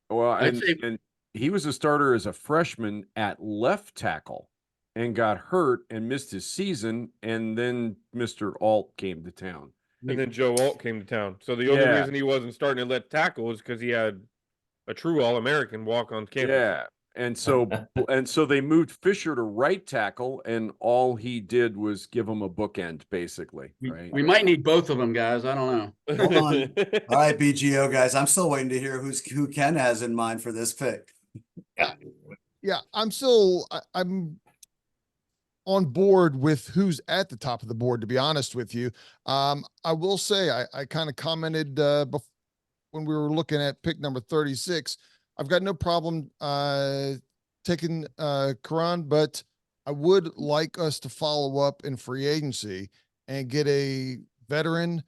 Well, and he was a starter as a freshman at left tackle and got hurt and missed his season. And then Mr. Alt came to town.
and then Joe Alt came to town. So the only
Yeah.
reason he wasn't starting to left tackle is because he had a true All-American walk on campus.
Yeah. And so they moved Fisher to right tackle, and all he did was give him a bookend, basically. Right.
We might need both of them, guys. I don't know.
Hold on. All right, BGO guys, I'm still waiting to hear who Ken has in mind for this pick.
Yeah, I'm on board with who's at the top of the board, to be honest with you. I will say I kind of commented when we were looking at pick number 36. I've got no problem taking Karan, but I would like us to follow up in free agency and get a veteran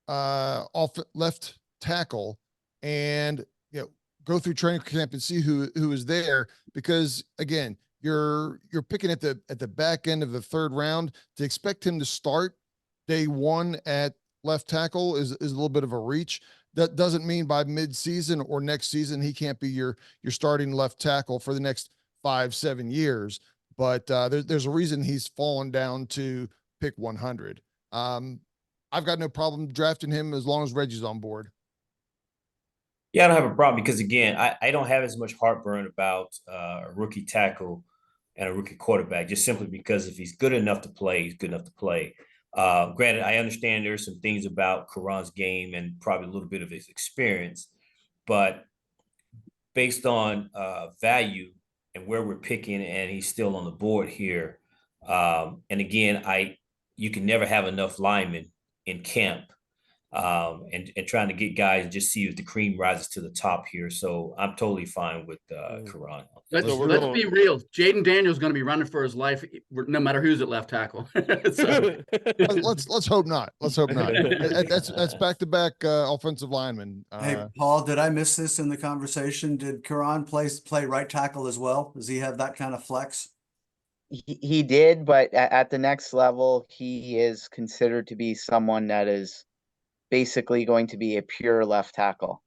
off left tackle and go through training camp and see who is there, because again, you're picking at the back end of the third round. To expect him to start day one at left tackle is a little bit of a reach. That doesn't mean by mid-season or next season he can't be your starting left tackle for the next 5-7 years. But there's a reason he's fallen down to pick 100. I've got no problem drafting him as long as Reggie's on board.
Yeah, I don't have a problem because again, I don't have as much heartburn about a rookie tackle and a rookie quarterback, just simply because if he's good enough to play, he's good enough to play. Granted, I understand there's some things about Karan's game and probably a little bit of his experience, but based on value and where we're picking, and he's still on the board here. And again, you can never have enough linemen in camp, and trying to get guys and just see if the cream rises to the top here. So I'm totally fine with Karan.
Let's
So
be real. Jaden Daniels going to be running for his life, no matter who's at left tackle. So.
Let's hope not. Let's hope not. That's back-to-back offensive linemen.
Hey, Paul, did I miss this in the conversation? Did Karan play right tackle as well? Does he have that kind of flex?
He did, but at the next level, he is considered to be someone that is basically going to be a pure left tackle.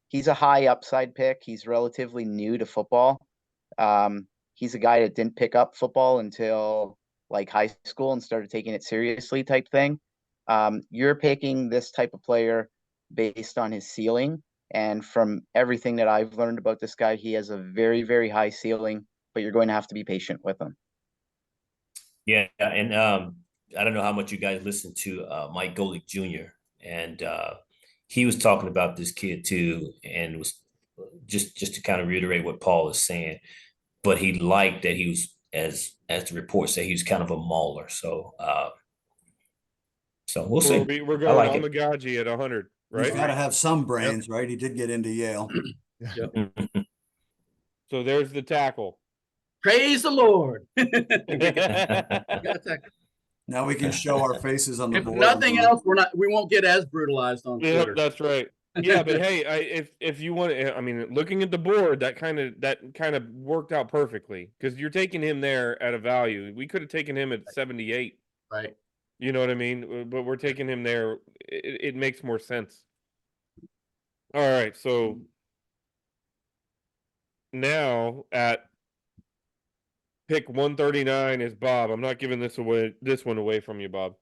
He's a high upside pick. He's relatively new to football. He's a guy that didn't pick up football until like high school and started taking it seriously type thing. You're picking this type of player based on his ceiling. And from everything that I've learned about this guy, he has a very, very high ceiling, but you're going to have to be patient with him.
Yeah, and I don't know how much you guys listen to Mike Golick Jr. and he was talking about this kid too, and was just to kind of reiterate what Paul is saying. But he liked that he was, as the report say, he was kind of a mauler. So we'll see.
We're going
like
Amagaji at 100, right?
He's got to have some brains, right? He did get into Yale.
So there's the tackle.
Praise the Lord.
Now we can show our faces on the
If
board.
nothing else, we won't get as brutalized on
Yeah,
Twitter.
that's right. Yeah, but hey, if you want to, I mean, looking at the board, that kind of worked out perfectly, because you're taking him there at a value. We could have taken him at 78.
Right.
You know what I mean? But we're taking him there. It makes more sense. All right, so now at pick 139 is Bob. I'm not giving this one away from you, Bob.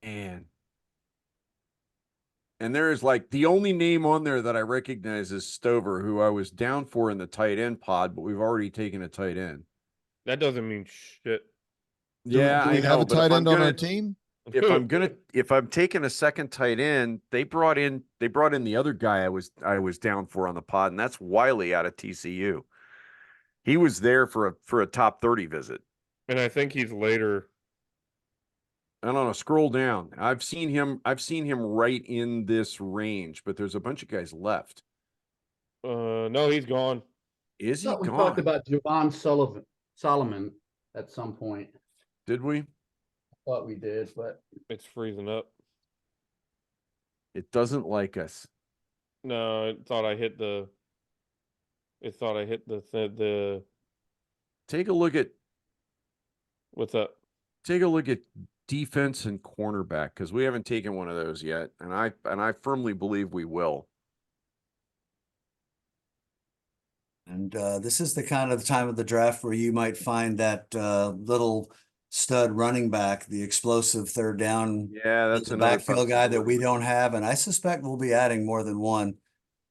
And there is like the only name on there that I recognize is Stover, who I was down for in the tight end pod, but we've already taken a tight end.
That doesn't mean shit.
Yeah,
do we have a tight end on our team?
If I'm taking a second tight end, they brought in the other guy I was down for on the pod, and that's Wiley out of TCU. He was there for a top 30 visit.
And I think he's later.
I don't know. Scroll down. I've seen him right in this range, but there's a bunch of guys left.
No, he's gone.
Is he
I thought we
gone?
talked about Javon Solomon at some point.
Did we?
I thought we did, but
It's freezing up.
It doesn't like us.
No, it thought I hit the.
Take a look at
What's up?
defense and cornerback, because we haven't taken one of those yet, and I firmly believe we will.
And this is the kind of time of the draft where you might find that little stud running back, the explosive third down
Yeah, that's
the
another
backfield guy that we
possibility.
don't have. And I suspect we'll be adding more than one,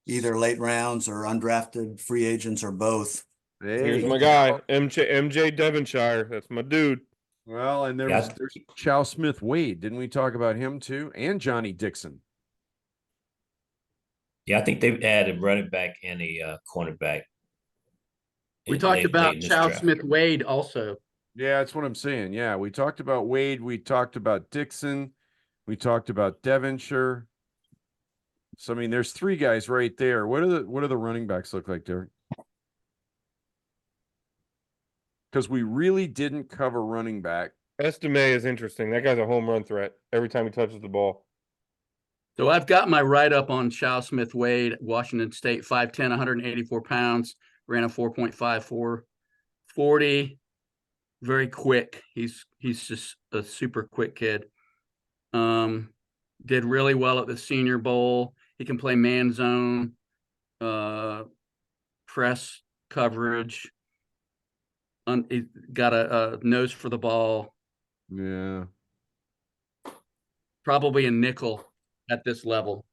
either late rounds or undrafted free agents or both.
Here's
Hey,
my guy, MJ Devonshire. That's my dude.
well, and
Yeah,
there's Chow Smith Wade. Didn't we talk about him too? And Johnny Dixon.
yeah, I think they've added running back and a cornerback.
We
in
talked
late
about
in this
Chow
draft.
Smith Wade also.
Yeah, that's what I'm saying. Yeah, we talked about Wade. We talked about Dixon. We talked about Devonshire. So I mean, there's three guys right there. What do the running backs look like, Derek? Because we really didn't cover running back.
Estime is interesting. That guy's a home run threat every time he touches the ball.
So I've got my write-up on Chow Smith Wade, Washington State, 5'10", 184 pounds, ran a 4.54 40. Very quick. He's just a super quick kid. Did really well at the Senior Bowl. He can play man zone, press coverage. He got a nose for the ball.
Yeah.
Probably a nickel at this level.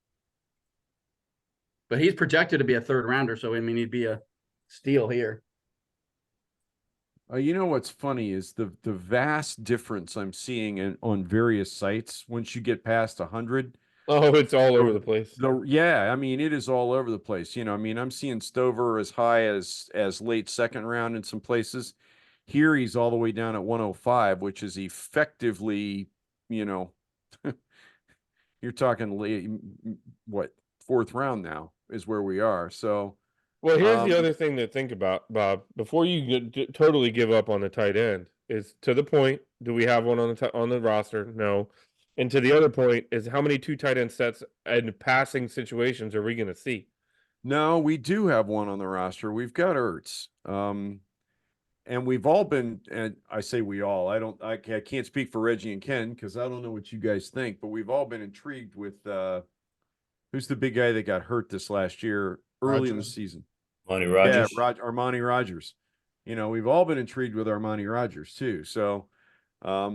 But he's projected to be a third rounder, so I mean he'd be a steal here.
You know what's funny is the vast difference I'm seeing on various sites once you get past 100.
Oh, it's all over the place.
Yeah, I mean it is all over the place. You know, I mean I'm seeing Stover as high as late second round in some places. Here he's all the way down at 105, which is effectively, you know, you're talking late, what, fourth round now is where we are. So,
Well, here's the other thing to think about, Bob. Before you totally give up on the tight end, is to the point. Do we have one on the roster? No. And to the other point is how many two tight end sets and passing situations are we going to see?
no, we do have one on the roster. We've got Ertz. And we've all been, and I say we all, I can't speak for Reggie and Ken because I don't know what you guys think, but we've all been intrigued with who's the big guy that got hurt this last year early in the
Rodgers.
season.
Armani Rogers.
Yeah, Armani Rogers. You know, we've all been intrigued with Armani Rogers too. So,
I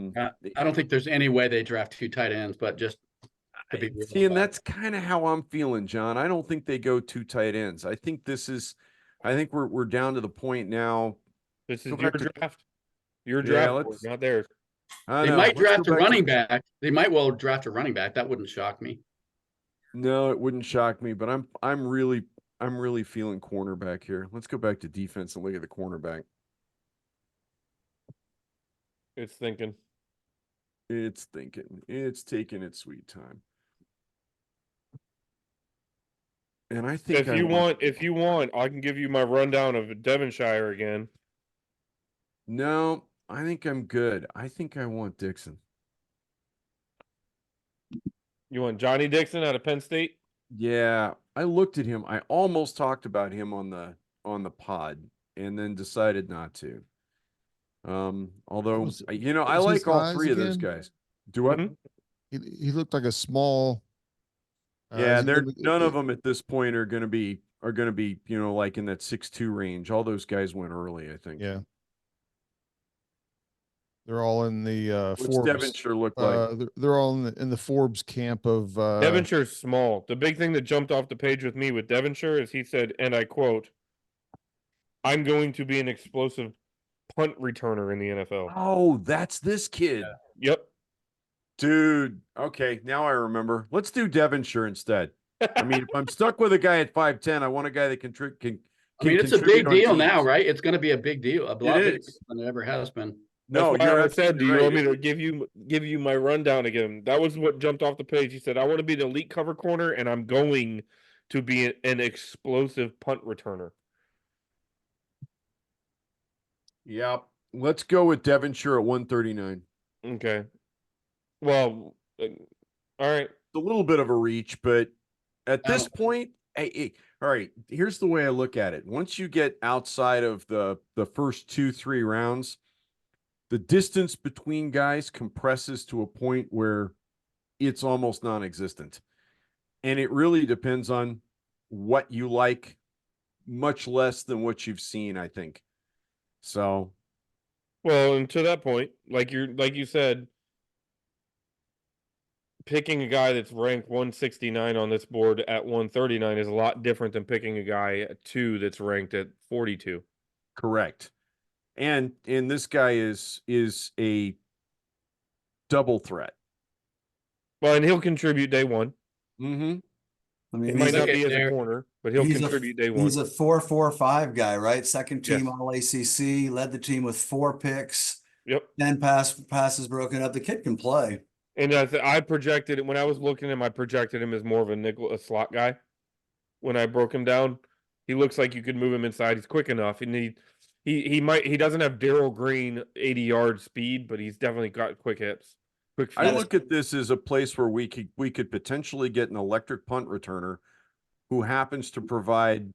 don't think there's any way they draft two tight ends, but just to be real
see, and
about
that's kind of how I'm feeling, John. I don't think they go two tight ends. I think we're down to the point now.
This is
Go
your
back to-
draft. Your
Yeah,
draft, board,
let's-
not theirs.
I
They
know.
might
Let's
draft
go
a
back to-
running back. They might well draft a running back. That wouldn't shock me.
No, it wouldn't shock me, but I'm really feeling cornerback here. Let's go back to defense and look at the cornerback.
It's thinking.
It's thinking. It's taking its sweet time. And I think
If you want, I can give you my rundown of Devonshire again.
No, I think I'm good. I think I want Dixon.
You want Johnny Dixon out of Penn State?
Yeah, I looked at him. I almost talked about him on the pod and then decided not to. Although
was-
you know,
what
I
was his
like all
size
three of those
again?
guys. Do I?
Mhm.
He looked like a small.
Yeah,
is he
they're
gonna be-
none of them at this point are going to be you know, like in that 6'2" range. All those guys went early, I think.
Yeah. They're all in the
What's
Forbes.
Devonshire look like?
They're all in the Forbes camp of
Devonshire's small. The big thing that jumped off the page with me with Devonshire is he said, and I quote, "I'm going to be an explosive punt returner in the NFL."
Oh, that's this kid.
Yep.
Dude, okay, now I remember. Let's do Devonshire instead. I mean, if I'm stuck with a guy at 5'10", I want a guy that can
I mean, it's a
contribute
big
on
deal now,
teams.
right? It's going to be a big deal. A lot bigger
is.
than it ever has been.
No,
That's why
you're
I said, do you
absolutely
want me
right.
to give you my rundown again? That was what jumped off the page. He said, I want to be an elite cover corner, and I'm going to be an explosive punt returner.
Yep. Let's go with Devonshire at 139.
Okay. Well, all right.
It's a little bit of a reach, but at
I
this
don't-
point, all right, here's the way I look at it. Once you get outside of the first 2-3 rounds, the distance between guys compresses to a point where it's almost non-existent. And it really depends on what you like, much less than what you've seen, I think. So
Well, and to that point, like you said, picking a guy that's ranked 169 on this board at 139 is a lot different than picking a guy at 2 that's ranked at 42.
Correct. And this guy is a double threat.
Well, and he'll contribute day one.
Mm-hmm.
I
He
mean,
might
he's
not
a,
be as a
Derek.
corner, but he'll
he's
contribute day one.
he's a 4-4-5 guy, right? Second team
Yes.
all ACC, led the team with 4 picks,
Yep.
10 passes broken up. The kid can play.
And I projected it when I was looking at him. I projected him as more of a slot guy. When I broke him down, he looks like you could move him inside. He's quick enough, and he doesn't have Darryl Green 80-yard speed, but he's definitely got quick hips. Quick feet.
I look at this as a place where we could potentially get an electric punt returner who happens to provide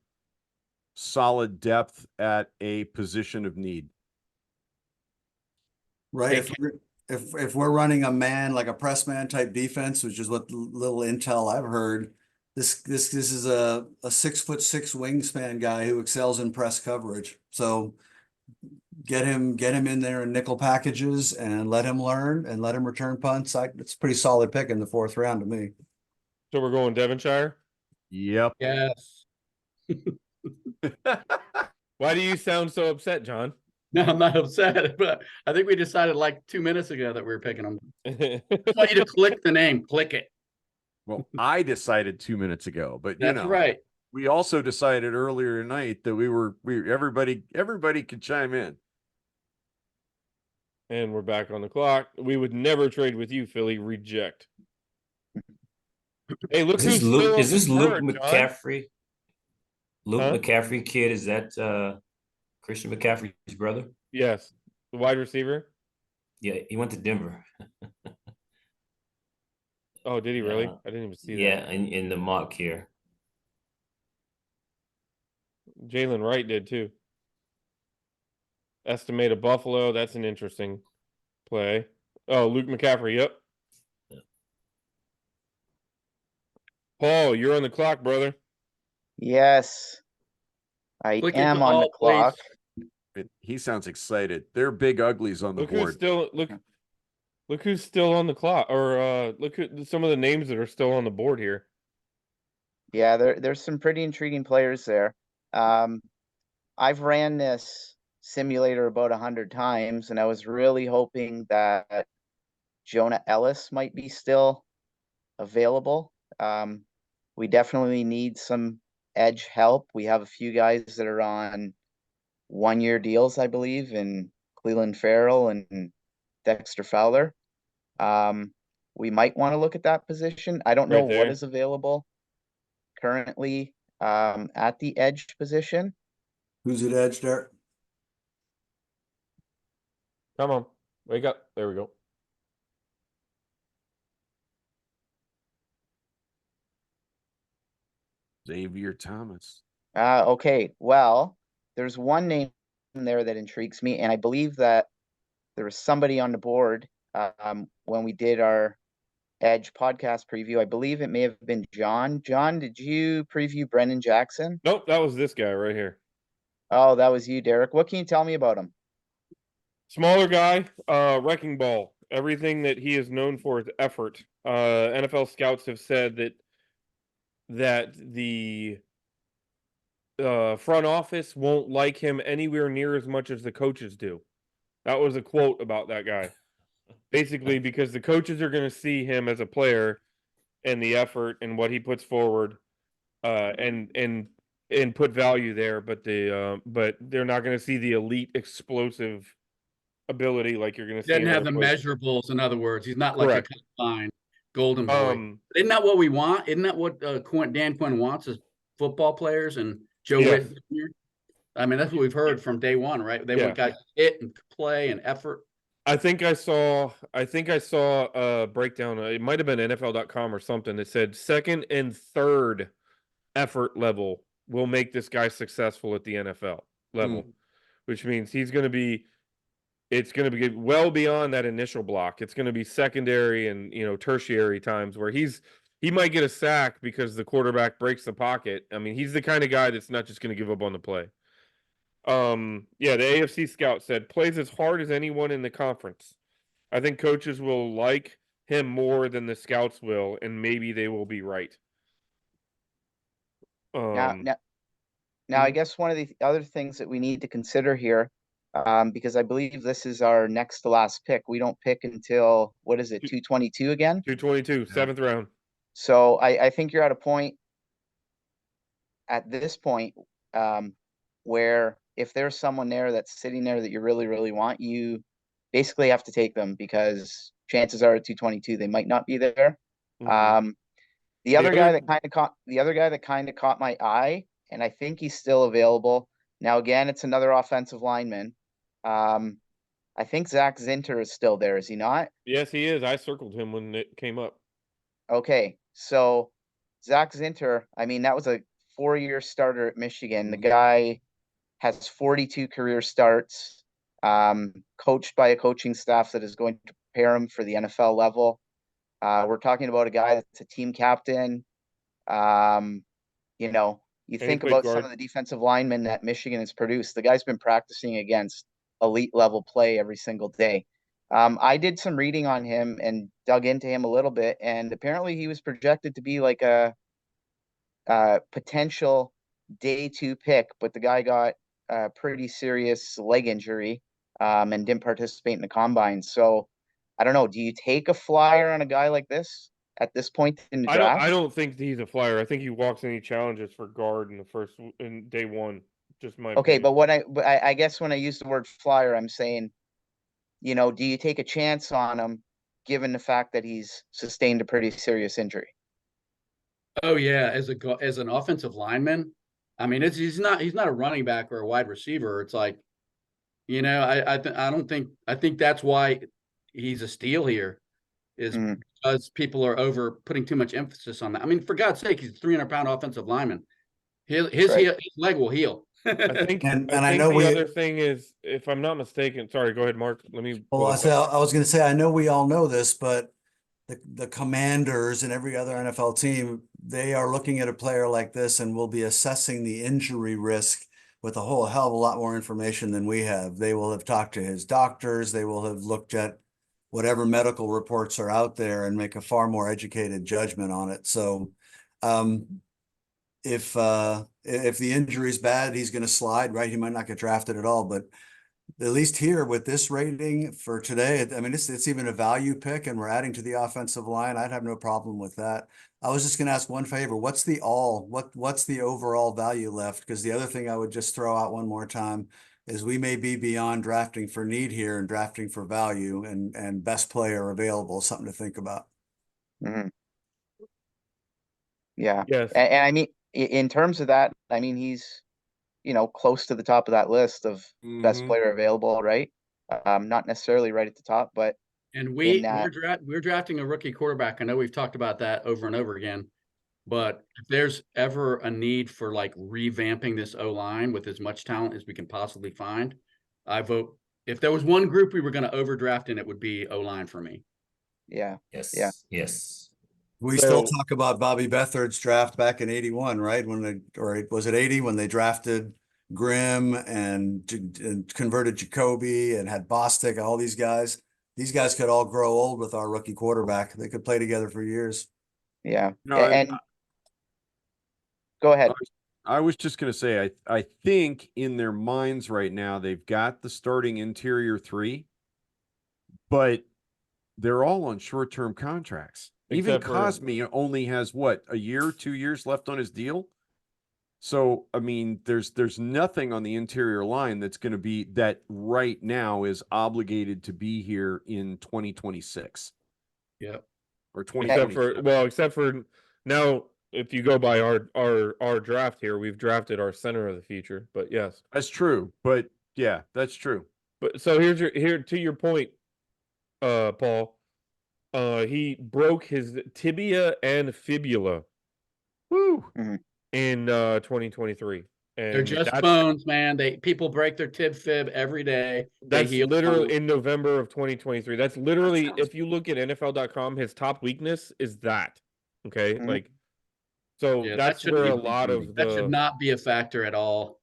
solid depth at a position of need.
Right.
Hey,
If we're running a man, like a press man type defense, which is what little intel I've heard, this is a 6'6" wingspan guy who excels in press coverage. So get him in there in nickel packages and let him learn and let him return punts. It's a pretty solid pick in the 4th round to me.
So we're going Devonshire.
Yep.
Yes.
Why do you sound so upset, John?
No, I'm not upset, but I think we decided like 2 minutes ago that we were picking them. I want you to click the name, click it.
Well, I decided 2 minutes ago, but
That's right.
we also decided earlier tonight that everybody could chime in.
And we're back on the clock. We would never trade with you, Philly. Reject. Hey, look
Is this
who's
Luke?
still
Is this
on
Luke
the board, John.
McCaffrey? Luke
Huh?
McCaffrey kid, is that Christian McCaffrey's brother?
Yes, the wide receiver.
Yeah, he went to Denver.
Oh, did he really?
Yeah.
I didn't even see
Yeah, in the mock here.
that. Jalen Wright did too. Estimate of Buffalo. That's an interesting play. Oh, Luke McCaffrey. Yep.
Yeah.
Paul, you're on the clock, brother.
Yes. I
Click it
am
to
on the
all, please.
clock.
He sounds excited. They're big uglies on the
Look who's
board.
still look who's still on the clock, or look at some of the names that are still on the board here.
Yeah, there's some pretty intriguing players there. I've ran this simulator about 100 times, and I was really hoping that Jonah Ellis might be still available. We definitely need some edge help. We have a few guys that are on 1-year deals, I believe, in Cleveland Farrell and Dexter Fowler. We might want to look at that position. I don't know
Right
what
there.
is available currently at the edge position.
Who's at edge, Derek?
Come on, wake up. There we go.
Xavier Thomas.
Okay, well, there's one name there that intrigues me, and I believe that there was somebody on the board when we did our Edge podcast preview. I believe it may have been John. John, did you preview Brendan Jackson?
Nope, that was this guy right here.
Oh, that was you, Derek. What can you tell me about him?
Smaller guy, wrecking ball. Everything that he is known for is effort. NFL scouts have said that the front office won't like him anywhere near as much as the coaches do. That was a quote about that guy. Basically, because the coaches are going to see him as a player and the effort and what he puts forward, and put value there, but they're not going to see the elite explosive ability like you're going to see.
Doesn't
in
have
other
the
places.
measurables. In other words, he's not like
Correct.
a combine golden boy. Isn't that what we want? Isn't that what Dan Quinn wants as football players and Joe
Yes.
Witt Jr.? I mean, that's what we've heard from day one, right? They want guys to hit and play and effort.
I think I saw a breakdown. It might have been NFL.com or something that said second and third effort level will make this guy successful at the NFL level, which means it's going to be well beyond that initial block. It's going to be secondary and tertiary times where he might get a sack because the quarterback breaks the pocket. I mean, he's the kind of guy that's not just going to give up on the play. Yeah, the AFC scout said plays as hard as anyone in the conference. I think coaches will like him more than the scouts will, and maybe they will be right.
Now,
Um,
now, now, I
mhm.
guess one of the other things that we need to consider here, because I believe this is our next to last pick. We don't pick until, what is it, 222 again?
222,
Yeah.
7th round.
So I think you're at a point at this point where if there's someone there that's sitting there that you really, really want, you basically have to take them because chances are at 222 they might not be there.
Mhm.
The
The
other guy
other-
that kind of caught my eye, and I think he's still available. Now again, it's another offensive lineman. I think Zach Zinter is still there, is he not?
Yes, he is. I circled him when it came up.
Okay, so Zach Zinter, I mean, that was a 4-year starter at Michigan. The guy has 42 career starts, coached by a coaching staff that is going to prepare him for the NFL level. We're talking about a guy that's a team captain. You know, you
And he
think
played
about some
guard.
of the defensive linemen that Michigan has produced. The guy's been practicing against elite level play every single day. I did some reading on him and dug into him a little bit, and apparently he was projected to be like a potential day 2 pick, but the guy got a pretty serious leg injury and didn't participate in the combine. So I don't know. Do you take a flyer on a guy like this at this point in the draft?
I don't think he's a flyer. I think he walks any challenges for guard in day 1. Just my
Okay,
opinion.
but I guess when I use the word flyer, I'm saying, you know, do you take a chance on him given the fact that he's sustained a pretty serious injury?
Oh yeah, as an offensive lineman, I mean, he's not a running back or a wide receiver. It's like, you know, I think that's why he's a steal here, is
Mm,
because people are putting too much emphasis on that. I mean, for God's sake, he's a 300-pound offensive lineman.
that's right.
His leg will heal.
I think
And
I
I
think
know
the other thing is, if I'm not mistaken, sorry, go ahead, Mark. Let me
well,
go
I
ahead.
say I was going to say I know we all know this, but the Commanders and every other NFL team, they are looking at a player like this and will be assessing the injury risk with a whole hell of a lot more information than we have. They will have talked to his doctors. They will have looked at whatever medical reports are out there and make a far more educated judgment on it. So, if the injury is bad, he's going to slide, right? He might not get drafted at all, but at least here with this rating for today, I mean, it's even a value pick and we're adding to the offensive line. I'd have no problem with that. I was just going to ask one favor. What's the overall value left? Because the other thing I would just throw out one more time is we may be beyond drafting for need here and drafting for value and best player available, something to think about.
Mhm. Yeah.
Yes.
And I mean, in terms of that, I mean, he's, you know, close to the top of that list of best
Mhm.
player available, right? Not necessarily right at the top, but
And
in that,
we're drafting a rookie quarterback. I know we've talked about that over and over again, but if there's ever a need for like revamping this O line with as much talent as we can possibly find, I vote. If there was one group we were going to overdraft in, it would be O line for me.
yeah. Yeah.
Yes.
We still
So-
talk about Bobby Beathard's draft back in 81, right? Or was it 80 when they drafted Grimm and converted Jacoby and had Bostic, all these guys. These guys could all grow old with our rookie quarterback. They could play together for years.
Yeah.
No,
And go ahead.
I was just going to say, I think in their minds right now, they've got the starting interior 3, but they're all on short-term contracts. Even
Except for-
Cosme only has what, a year, 2 years left on his deal. So, I mean, there's nothing on the interior line that's going to be that right now is obligated to be here in 2026
Yep.
or
except for now, if you go by our draft here, we've drafted our center of the future. But yes,
That's true. But yeah, that's true.
but so here to your point, Paul. He broke his tibia and fibula.
Woo.
In 2023.
They're
And
just bones, man. People break their tib fib every day. They
that's
heal
literally
fine.
in November of 2023. That's literally, if you look at NFL.com, his top weakness is that. Okay.
Mhm.
So
Yeah,
that's
shouldn't
where a
be-
lot of
that should not be a factor at all.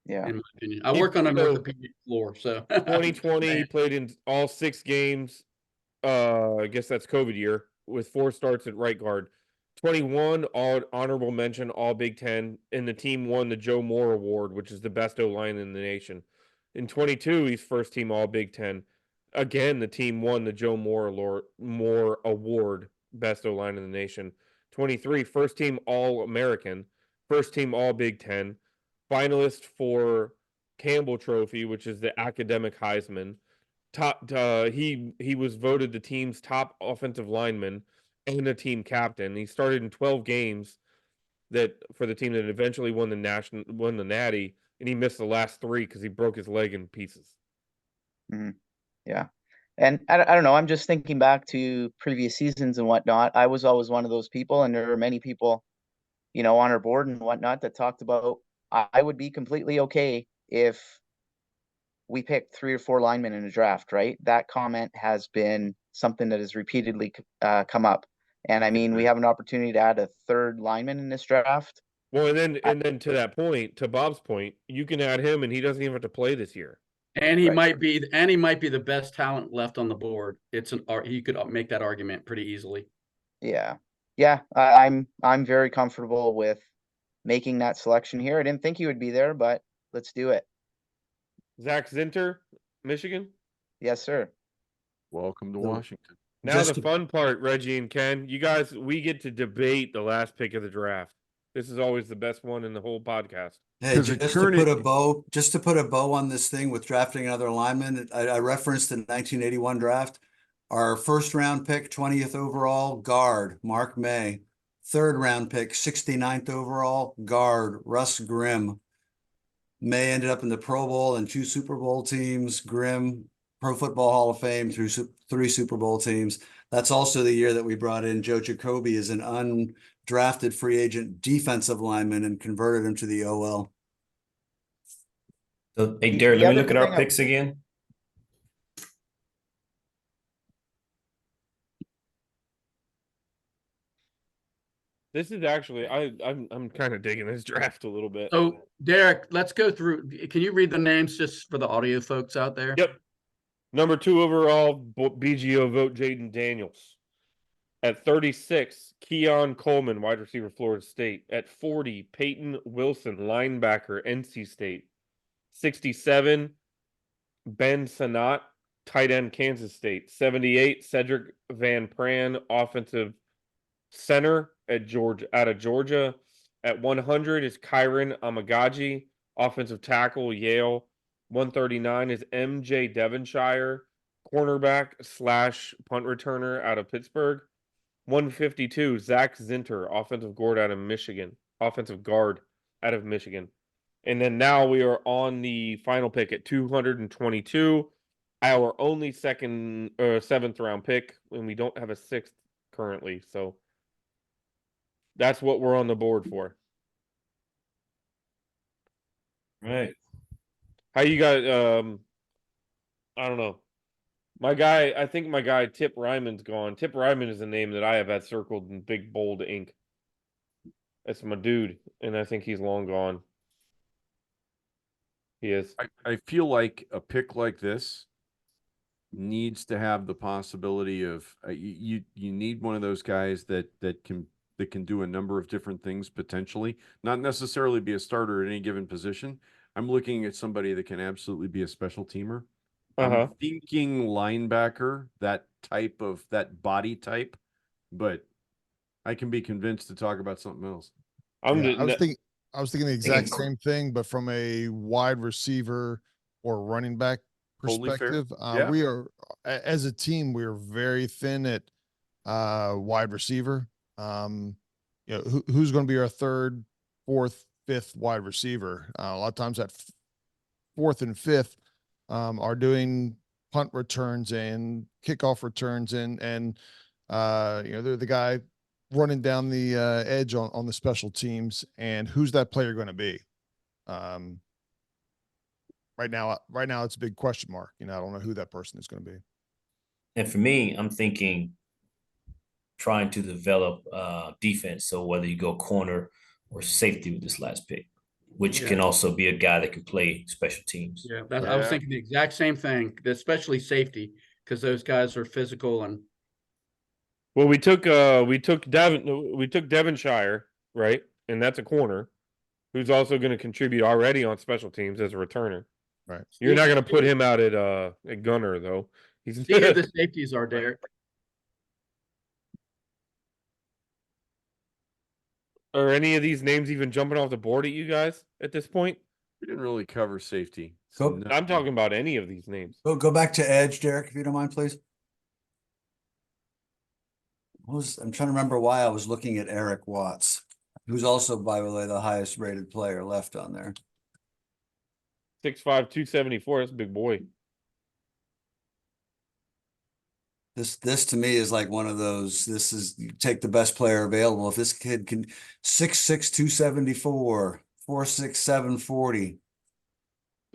Yeah.
in my opinion. I
He-
work on an
so-
orthopedic floor, so
2020, he played in all 6 games. I guess that's COVID year with 4 starts at right guard. 21, all honorable mention, all Big Ten, and the team won the Joe Moore Award, which is the best O line in the nation. In 22, he's first team all Big Ten. Again, the team won the Joe Moore Award, best O line in the nation. 23, first team All American, first team All Big Ten, finalist for Campbell Trophy, which is the academic Heisman. He was voted the team's top offensive lineman and a team captain. He started in 12 games that for the team that eventually won the Natty, and he missed the last 3 because he broke his leg in pieces.
Yeah. And I don't know, I'm just thinking back to previous seasons and whatnot. I was always one of those people, and there were many people, you know, on our board and whatnot that talked about I would be completely okay if we picked 3 or 4 linemen in a draft, right? That comment has been something that has repeatedly come up. And I mean, we have an opportunity to add a 3rd lineman in this draft.
Well, and then to that point, to Bob's point, you can add him, and he doesn't even have to play this year.
and he
Right.
might be the best talent left on the board. He could make that argument pretty easily.
Yeah. I'm very comfortable with making that selection here. I didn't think he would be there, but let's do it.
Zach Zinter, Michigan.
Yes, sir.
Welcome to
So-
Washington.
Now
Just
the
to-
fun part, Reggie and Ken, you guys, we get to debate the last pick of the draft. This is always the best one in the whole podcast.
Hey,
'Cause the
just to put
current-
a bow on this thing with drafting another lineman, I referenced the 1981 draft. Our first round pick, 20th overall, guard, Mark May. 3rd round pick, 69th overall, guard, Russ Grimm. May ended up in the Pro Bowl and 2 Super Bowl teams. Grimm, Pro Football Hall of Fame through 3 Super Bowl teams. That's also the year that we brought in Joe Jacoby as an undrafted free agent defensive lineman and converted him to the OL.
So, hey,
The
Derek, let me
other
look at our
thing
picks again.
This is actually I'm kind of digging this draft a little bit.
So, Derek, let's go through. Can you read the names just for the audio folks out there?
Yep. Number 2 overall, BGO vote Jaden Daniels. At 36, Keon Coleman, wide receiver, Florida State. At 40, Peyton Wilson, linebacker, NC State. 67, Ben Sanat, tight end, Kansas State. 78, Cedric Van Pran, offensive center out of Georgia. At 100 is Kyron Amagaji, offensive tackle, Yale. 139 is MJ Devonshire, cornerback / punt returner out of Pittsburgh. 152, Zach Zinter, offensive guard out of Michigan. And then now we are on the final pick at 222, our only 7th round pick, and we don't have a 6th currently. So that's what we're on the board for.
Right.
How you guys? I don't know. I think my guy Tip Ryman's gone. Tip Ryman is a name that I have had circled in big bold ink. That's my dude, and I think he's long gone. He is.
I feel like a pick like this needs to have the possibility of you need one of those guys that can do a number of different things potentially, not necessarily be a starter at any given position. I'm looking at somebody that can absolutely be a special teamer. I'm thinking linebacker, that body type, but I can be convinced to talk about something else.
I was thinking the exact same thing, but from a wide receiver or running back
Totally fair.
perspective.
Yeah.
We are, as a team, we are very thin at wide receiver. Who's going to be our 3rd, 4th, 5th wide receiver? A lot of times that 4th and 5th are doing punt returns and kickoff returns and they're the guy running down the edge on the special teams. And who's that player going to be? Right now it's a big question mark. I don't know who that person is going to be.
And for me, I'm thinking trying to develop defense. So whether you go corner or safety with this last pick. which can also be a guy that can play special teams.
Yeah, I was
Yeah.
thinking the exact same thing, especially safety, because those guys are physical and
Well, we took Devonshire, right? And that's a corner who's also going to contribute already on special teams as a returner.
Right.
You're not going to put him out at gunner though. He's
see who the safeties are, Derek.
Are any of these names even jumping off the board at you guys at this point?
We didn't really cover safety.
Go-
So
I'm talking about any of these names.
Go back to edge, Derek, if you don't mind, please. I'm trying to remember why I was looking at Eric Watts, who's also, by the way, the highest rated player left on there.
6'5", 274. That's a big boy.
This to me is like one of those, this is, you take the best player available. If this kid can 6'6", 274, 4'6", 740.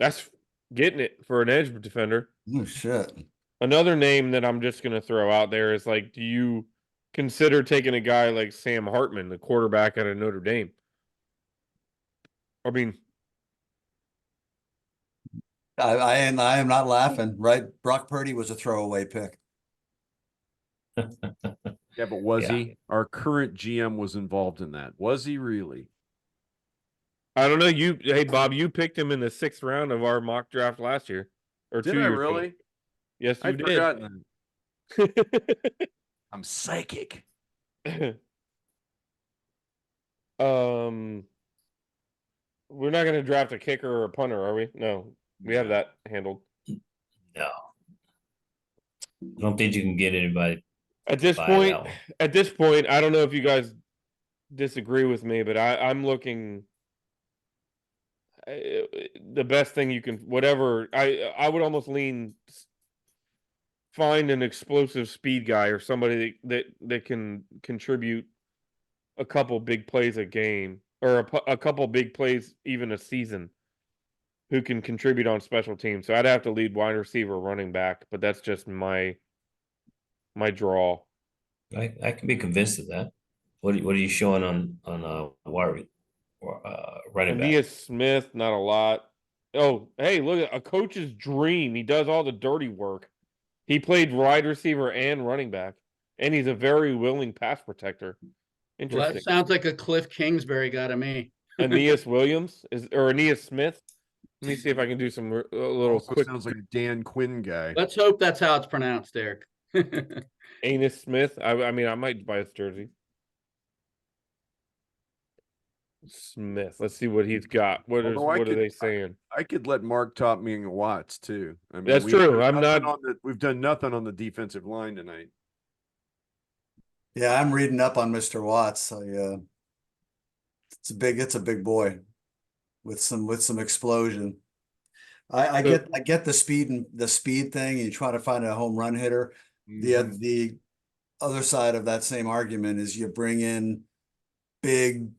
That's getting it for an edge defender.
Oh shit.
Another name that I'm just going to throw out there is like, do you consider taking a guy like Sam Hartman, the quarterback out of Notre Dame? I mean,
I am not laughing, right? Brock Purdy was a throwaway pick.
yeah, but was he? Our current GM was involved in that. Was he really?
I don't know. Hey Bob, you picked him in the 6th round of our mock draft last year, or
Did
2
I
years
really?
ago. Yes, you
I'd
did.
forgotten I'm psychic.
We're not going to draft a kicker or a punter, are we? No, we have that handled.
No, I don't think you can get anybody.
At this
Buy
point,
that one.
I don't know if you guys disagree with me, but I'm looking the best thing you can. Whatever I would almost lean. Find an explosive speed guy or somebody that can contribute a couple big plays a game or a couple big plays even a season who can contribute on special teams. So I'd have to lead wide receiver, running back, but that's just my draw.
I can be convinced of that. What are you showing on wire or running back?
Aeneas Smith, not a lot. Oh, hey, look at a coach's dream. He does all the dirty work. He played wide receiver and running back, and he's a very willing pass protector.
Well,
Interesting.
that sounds like a Cliff Kingsbury guy to me.
Aeneas Williams or Aeneas Smith. Let me see if I can do some little
Also
quick.
sounds like a Dan Quinn guy.
Let's hope that's how it's pronounced, Derek.
Aeneas Smith. I mean, I might buy his jersey. Smith. Let's see what he's got. What are they saying?
I could let Mark top me in Watts too. I mean,
That's true. I'm not.
We've done nothing on the defensive line tonight.
Yeah, I'm reading up on Mr. Watts. It's a big boy with some explosion. I get the speed thing. You try to find a home run hitter.
Mhm.
The other side of that same argument is you bring in big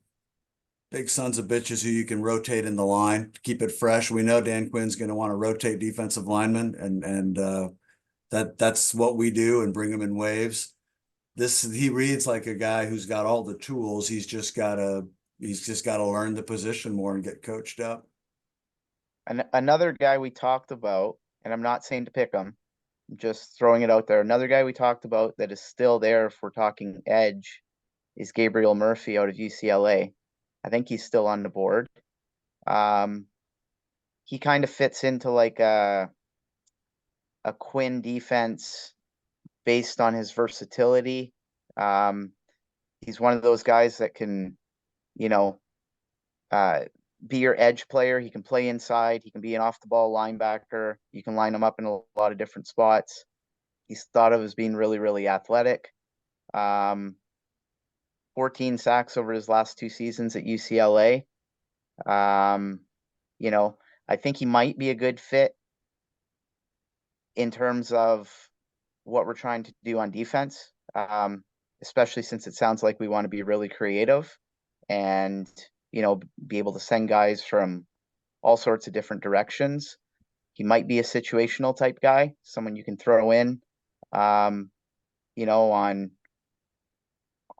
sons of bitches who you can rotate in the line, keep it fresh. We know Dan Quinn's going to want to rotate defensive linemen, and that's what we do and bring them in waves. He reads like a guy who's got all the tools. He's just got to learn the position more and get coached up.
And another guy we talked about, and I'm not saying to pick him, I'm just throwing it out there. Another guy we talked about that is still there if we're talking edge is Gabriel Murphy out of UCLA. I think he's still on the board. He kind of fits into like a Quinn defense based on his versatility. He's one of those guys that can, be your edge player. He can play inside. He can be an off the ball linebacker. You can line him up in a lot of different spots. He's thought of as being really, really athletic. 14 sacks over his last 2 seasons at UCLA. I think he might be a good fit in terms of what we're trying to do on defense, especially since it sounds like we want to be really creative and, be able to send guys from all sorts of different directions. He might be a situational type guy, someone you can throw in, on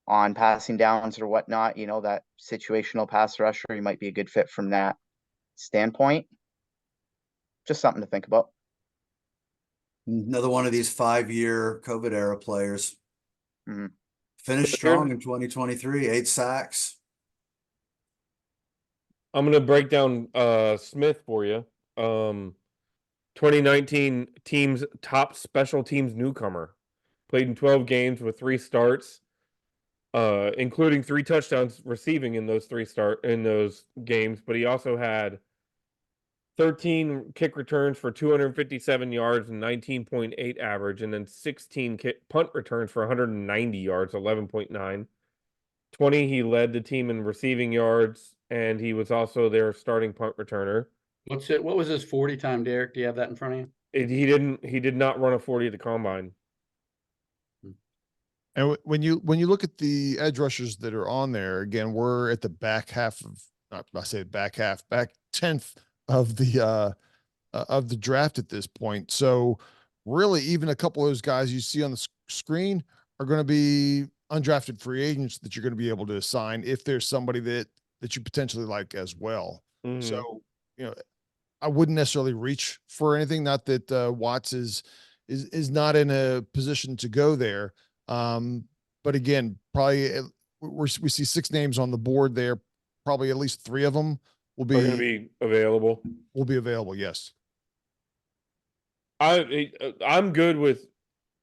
on passing downs or whatnot, that situational pass rusher, he might be a good fit from that standpoint. Just something to think about.
Another one of these 5-year COVID era players.
Mhm.
Finished strong in 2023, 8 sacks.
I'm gonna break down Smith for you. 2019 team's top special teams newcomer. Played in 12 games with 3 starts, including 3 touchdowns receiving in those games, but he also had 13 kick returns for 257 yards and 19.8 average, and then 16 punt returns for 190 yards, 11.9. 20, he led the team in receiving yards, and he was also their starting punt returner.
What was his 40 time, Derek? Do you have that in front of you?
He did not run a 40 at the combine.
And when you look at the edge rushers that are on there, again, we're at the back half of, back 10th of the draft at this point. So really, even a couple of those guys you see on the screen are going to be undrafted free agents that you're going to be able to assign if there's somebody that you potentially like as well.
Mhm.
So, I wouldn't necessarily reach for anything. Not that Watts is not in a position to go there. But again, probably we see 6 names on the board there. Probably at least 3 of them will
Are going to be available.
Will be available. Yes.
I'm good with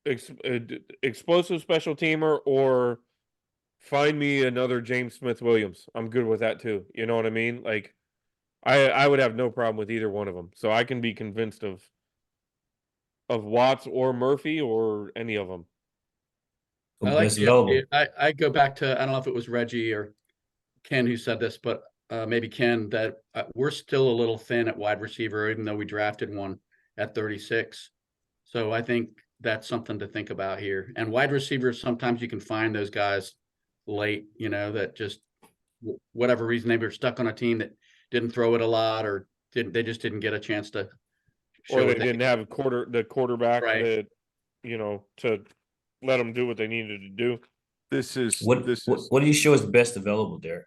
explosive special teamer, or find me another James Smith Williams. I'm good with that too. You know what I mean? Like, I would have no problem with either one of them. So I can be convinced of Watts or Murphy or any of them.
I like the idea. I go back to, I don't know if it was Reggie or Ken who said this, but maybe Ken, that we're still a little thin at wide receiver, even though we drafted one at 36. So I think that's something to think about here. And wide receivers, sometimes you can find those guys late, that just whatever reason they were stuck on a team that didn't throw it a lot, or they just didn't get a chance to show,
or they didn't have the quarterback
right,
that to let them do what they needed to do.
What do you show as the best available, Derek?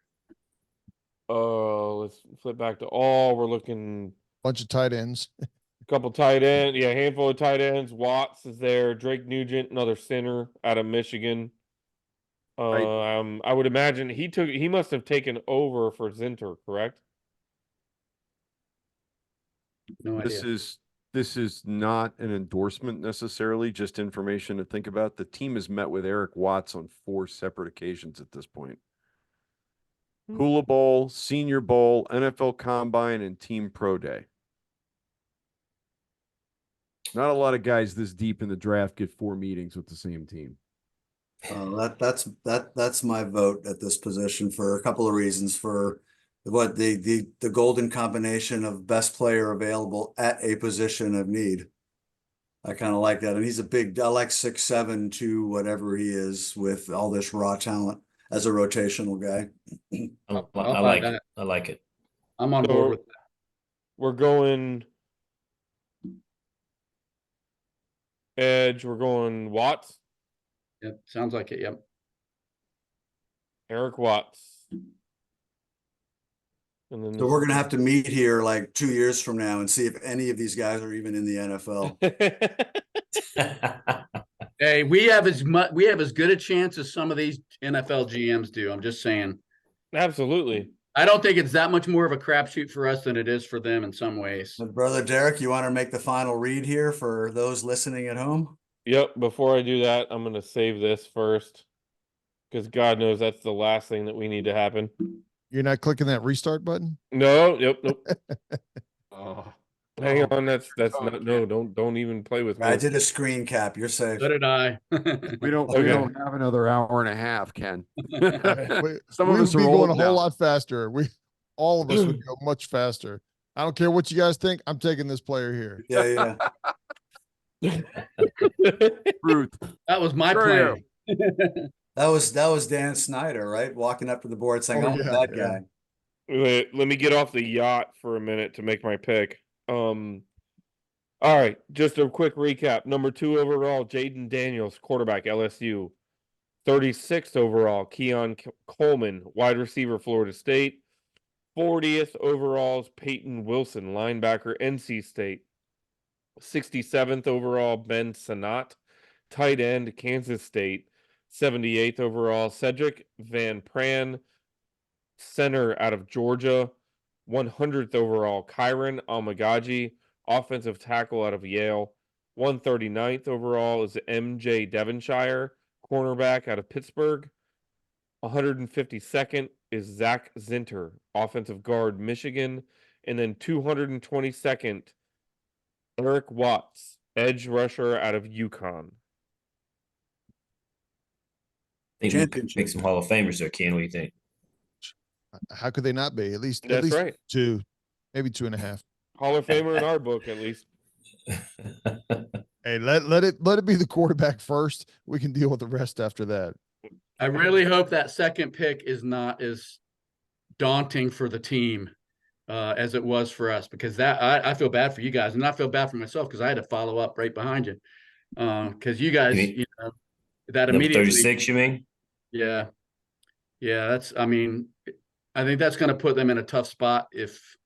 Let's flip back to all. We're looking
bunch of tight ends.
A couple tight ends, a handful of tight ends. Watts is there. Drake Nugent, another center out of Michigan. I would imagine he must have taken over for Zinter, correct?
No idea.
This is not an endorsement necessarily, just information to think about. The team has met with Eric Watts on 4 separate occasions at this point. Hula Bowl, Senior Bowl, NFL Combine, and Team Pro Day. Not a lot of guys this deep in the draft get 4 meetings with the same team.
That's my vote at this position for a couple of reasons. For what the golden combination of best player available at a position of need. I kind of like that. And he's I like 6'7" to whatever he is with all this raw talent as a rotational guy.
I like it. I like it.
I'm on board with that.
We're going edge. We're going Watts.
Yeah, sounds like it. Yep.
Eric Watts. And then
So we're gonna have to meet here like 2 years from now and see if any of these guys are even in the NFL.
Hey, we have as good a chance as some of these NFL GMs do. I'm just saying.
Absolutely.
I don't think it's that much more of a crapshoot for us than it is for them in some ways.
But Brother Derek, you want to make the final read here for those listening at home?
Yep. Before I do that, I'm going to save this first, because God knows that's the last thing that we need to happen.
You're not clicking that restart button?
No. Yep. Nope.
Oh,
Hang on. That's not. No. Don't even play with me.
I did a screen cap. You're safe.
So did I.
we don't have another hour and a half, Ken. Some of us are
going a
now.
whole lot faster. All of us would go much faster. I don't care what you guys think. I'm taking this player here.
Yeah.
Truth.
That was my plan.
That was Dan Snyder, right? Walking up to the board saying, "Oh, that guy."
Wait, let me get off the yacht for a minute to make my pick. All right, just a quick recap. Number 2 overall, Jaden Daniels, quarterback, LSU. 36th overall, Keon Coleman, wide receiver, Florida State. 40th overall is Peyton Wilson, linebacker, NC State. 67th overall, Ben Sanat, tight end, Kansas State. 78th overall, Cedric Van Pran, center out of Georgia. 100th overall, Kyron Almagaji, offensive tackle out of Yale. 139th overall is MJ Devonshire, cornerback out of Pittsburgh. 152nd is Zach Zinter, offensive guard, Michigan. And then 222nd, Eric Watts, edge rusher out of UConn.
I think we could make some Hall of Famers there, Ken. What do you think?
How could they not be? At least
right.
2, maybe 2.5.
Hall of Famer in our book, at least.
Hey, let it be the quarterback first. We can deal with the rest after that.
I really hope that second pick is not as daunting for the team as it was for us, because that I feel bad for you guys, and I feel bad for myself because I had to follow up right behind you. Because you guys, that
Number
immediately
36, you mean?
Yeah. I think that's going to put them in a tough spot if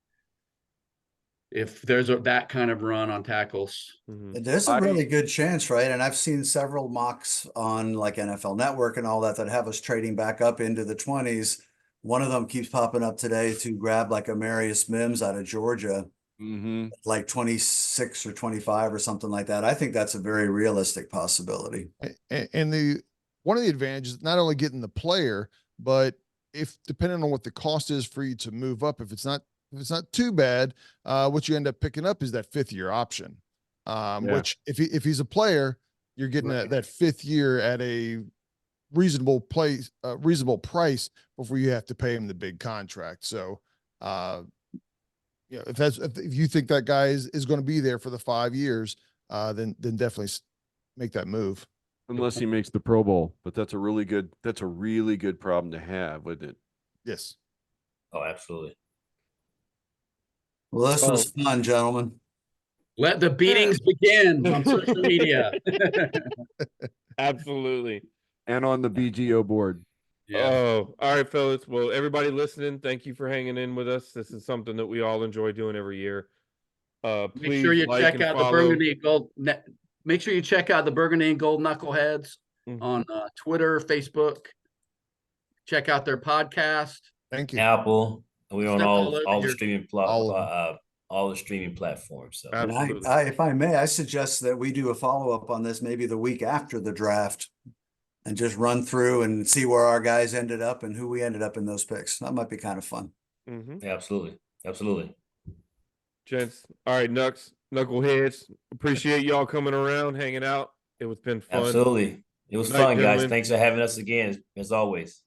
there's that kind of run on tackles.
Mm-hmm.
There's a really good chance, right? And I've seen several mocks on like NFL Network and all that have us trading back up into the 20s. One of them keeps popping up today to grab like a Marius Mims out of Georgia, like 26 or 25 or something like that. I think that's a very realistic possibility.
And one of the advantages, not only getting the player, but if depending on what the cost is for you to move up, if it's not too bad, what you end up picking up is that 5th year option. Which if he's a player, you're getting that 5th year at a reasonable price before you have to pay him the big contract. So, if you think that guy is going to be there for the 5 years, then definitely make that move.
Unless he makes the Pro Bowl, but that's a really good problem to have, wouldn't it?
Yes.
Oh, absolutely.
Well, this was fun, gentlemen.
Let the beatings begin on social media.
Absolutely.
And on the BGO board.
Yeah.
Oh, all right, fellas. Well, everybody listening, thank you for hanging in with us. This is something that we all enjoy doing every year.
Make
Please
sure you check out the Burgundy and Gold. Make sure you check out the Burgundy and Gold Knuckleheads on Twitter, Facebook. Check out their podcast.
Thank you.
Apple. We're on all the streaming
all
the streaming platforms. So.
And I, if I may, I suggest that we do a follow-up on this maybe the week after the draft and just run through and see where our guys ended up and who we ended up in those picks. That might be kind of fun.
Yeah, absolutely.
Gents. All right, Knuckleheads. Appreciate y'all coming around, hanging out. It's been fun.
Absolutely. It was fun, guys. Thanks for having us again, as always.